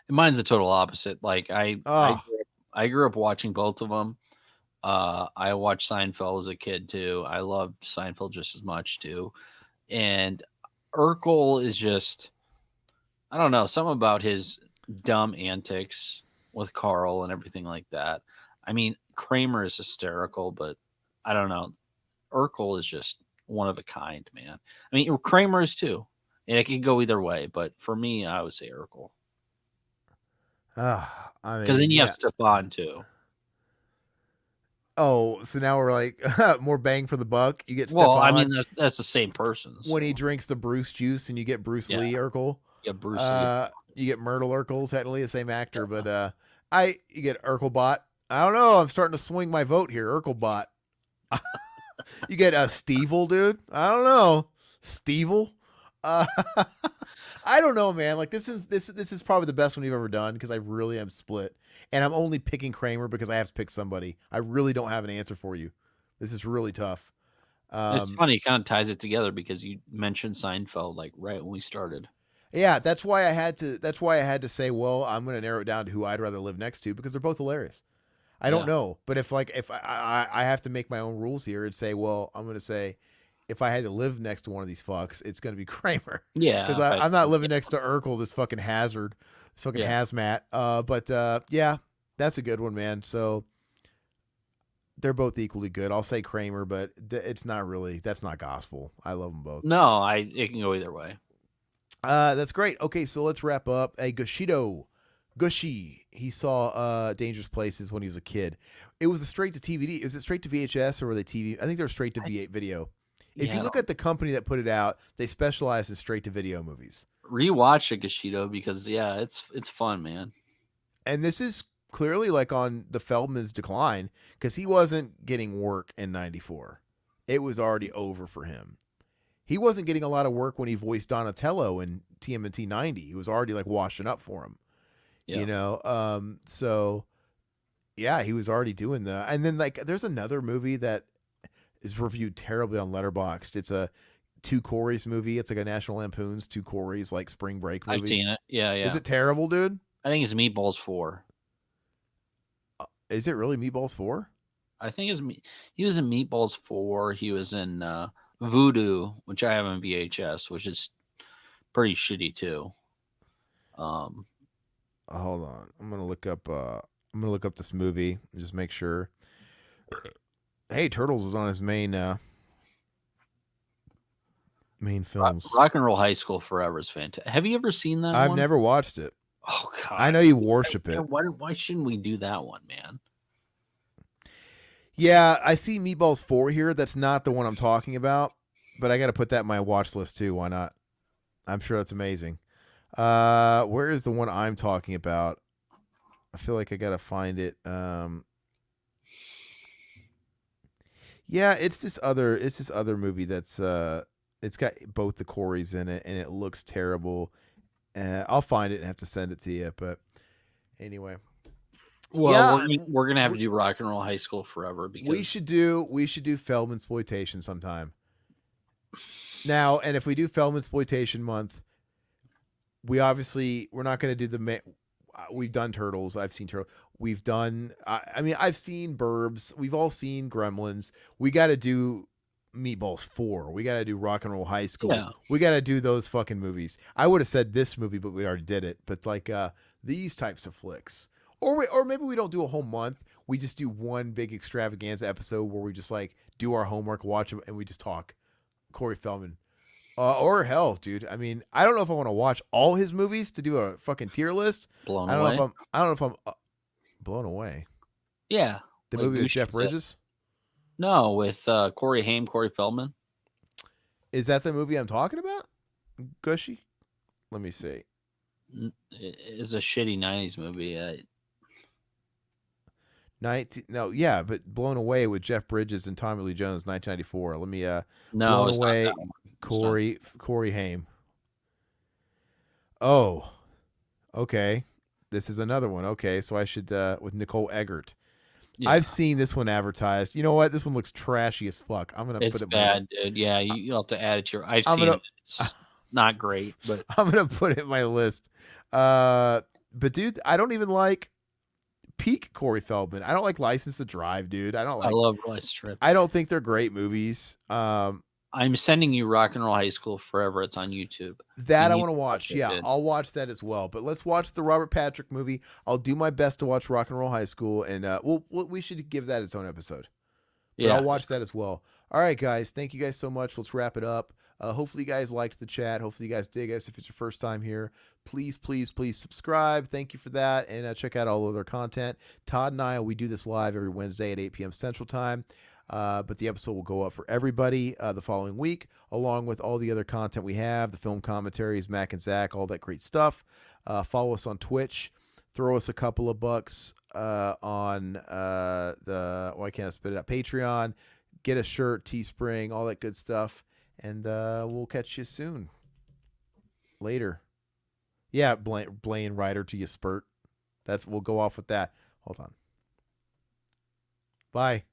Mine's the total opposite. Like I grew up watching both of them. I watched Seinfeld as a kid too. I loved Seinfeld just as much too. And Urkel is just, I don't know, something about his dumb antics with Carl and everything like that. I mean, Kramer is hysterical, but I don't know. Urkel is just one of a kind, man. I mean, Kramer is too. It could go either way, but for me, I would say Urkel. Because then you have Stefan too. Oh, so now we're like more bang for the buck. You get Well, Stefan. I mean that's the same person. When he drinks the Bruce juice, and you get Bruce Lee Urkel. Yeah, Bruce Lee. You get Myrtle Urkel, technically the same actor, but you get Urkelbot. I don't know. I'm starting to swing my vote here. Urkelbot. You get Stevel, dude. I don't know. Stevel. I don't know, man. Like this is probably the best one we've ever done because I really am split, and I'm only picking Kramer because I have to pick somebody. I really don't have an answer for you. This is really tough. It's funny, it kind of ties it together because you mentioned Seinfeld like right when we started. Yeah, that's why I had to. That's why I had to say, well, I'm going to narrow it down to who I'd rather live next to because they're both hilarious. I don't know, but if I have to make my own rules here and say, well, I'm going to say, if I had to live next to one of these fucks, it's going to be Kramer. Yeah, because I'm not living next to Urkel, this fucking hazard, this fucking hazmat. But yeah, that's a good one, man. So they're both equally good. I'll say Kramer, but it's not really. That's not gospel. I love them both. No, it can go either way. That's great. Okay, so let's wrap up. Hey, Gushy, he saw Dangerous Places when he was a kid. It was a straight to DVD. Is it straight to VHS or were they TV? I think they were straight to V8 video. If you look at the company that put it out, they specialize in straight to video movies. Rewatch it, Gashido, because yeah, it's fun, man. And this is clearly like on the Feldman's decline because he wasn't getting work in '94. It was already over for him. He wasn't getting a lot of work when he voiced Donatello in TMNT 90. It was already like washing up for him, Yeah. So yeah, he was already doing that. And then like there's another movie that is reviewed terribly on Letterboxd. It's a Two Coreys movie. It's like a National Lampoon's Two Coreys like spring break movie. I've seen it. Yeah, Is yeah. it terrible, dude? I think it's Meatballs 4. Is it really Meatballs 4? I think he was in Meatballs 4. He was in Voodoo, which I have on VHS, which is pretty shitty too. Hold on. I'm gonna look up this movie and just make sure. Hey, Turtles is on his main films. Rock and Roll High School Forever is fantastic. Have you ever seen that I've one? never watched it. Oh God! I know you worship it. Why shouldn't we do that one, man? Yeah, I see Meatballs 4 here. That's not the one I'm talking about, but I got to put that in my watch list too. Why not? I'm sure that's amazing. Where is the one I'm talking about? I feel like I got to find it. Yeah, it's this other movie that's it's got both the Coreys in it and it looks terrible. I'll find it and have to send it to you, but anyway. Well, we're gonna have to do Rock and Roll High School Forever because we should do Feldmansploitation sometime. Now, and if we do Feldmansploitation month, we're not going to do we've done Turtles. I've seen Turtles. We've done. I've seen Burbs. We've all seen Gremlins. We got to do Meatballs 4. We got to do Rock and Roll High School. Yeah. We got to do those fucking movies. I would have said this movie, but we already did it. But like these types of flicks. Or maybe we don't do a whole month. We just do one big extravaganza episode where we just like do our homework, watch them, and we just talk. Corey Feldman. Or hell, dude. I mean, I don't know if I want to watch all his movies to do a fucking tier list. I don't know if I'm blown away. Yeah. The movie with Jeff Bridges? No, with Corey Feldman. Is that the movie I'm talking about? Gushy? Let me see. It's a shitty 90s movie. But Blown Away with Jeff Bridges and Tommy Lee Jones, 1994. Let me no, Blown Away, Corey Haim. Oh, okay. This is another one. Okay, so I should with Nicole Eggert. Yeah. I've seen this one advertised. You know what? This one looks trashy as fuck. I'm gonna put it. Bad, dude. Yeah, you'll have to add it to your. I've seen it. It's not great, but I'm gonna put it in my list. But dude, I don't even like peak Corey Feldman. I don't like License to Drive, dude. I love License to Drive. I don't think they're great movies. I'm sending you Rock and Roll High School Forever. It's on YouTube. That I want to watch. Yeah, I'll watch that as well. But let's watch the Robert Patrick movie. I'll do my best to watch Rock and Roll High School, and we should give that its own episode. But yeah, I'll watch that as well. All right, guys. Thank you guys so much. Let's wrap it up. Hopefully you guys liked the chat. Hopefully you guys dig us. If it's your first time here, please subscribe. Thank you for that. And check out all other content. Todd and we do this live every Wednesday at 8 p.m. Central Time. But the episode will go up for everybody the following week, along with all the other content we have, the film commentaries, Mac and Zach, all that great stuff. Follow us on Twitch. Throw us a couple of bucks on why can't I spit it out? Patreon. Get a shirt, Teespring, all that good stuff. And we'll catch you soon. Later. Yeah, Blaine Ryder to you spurt. We'll go off with that. Hold on. Bye.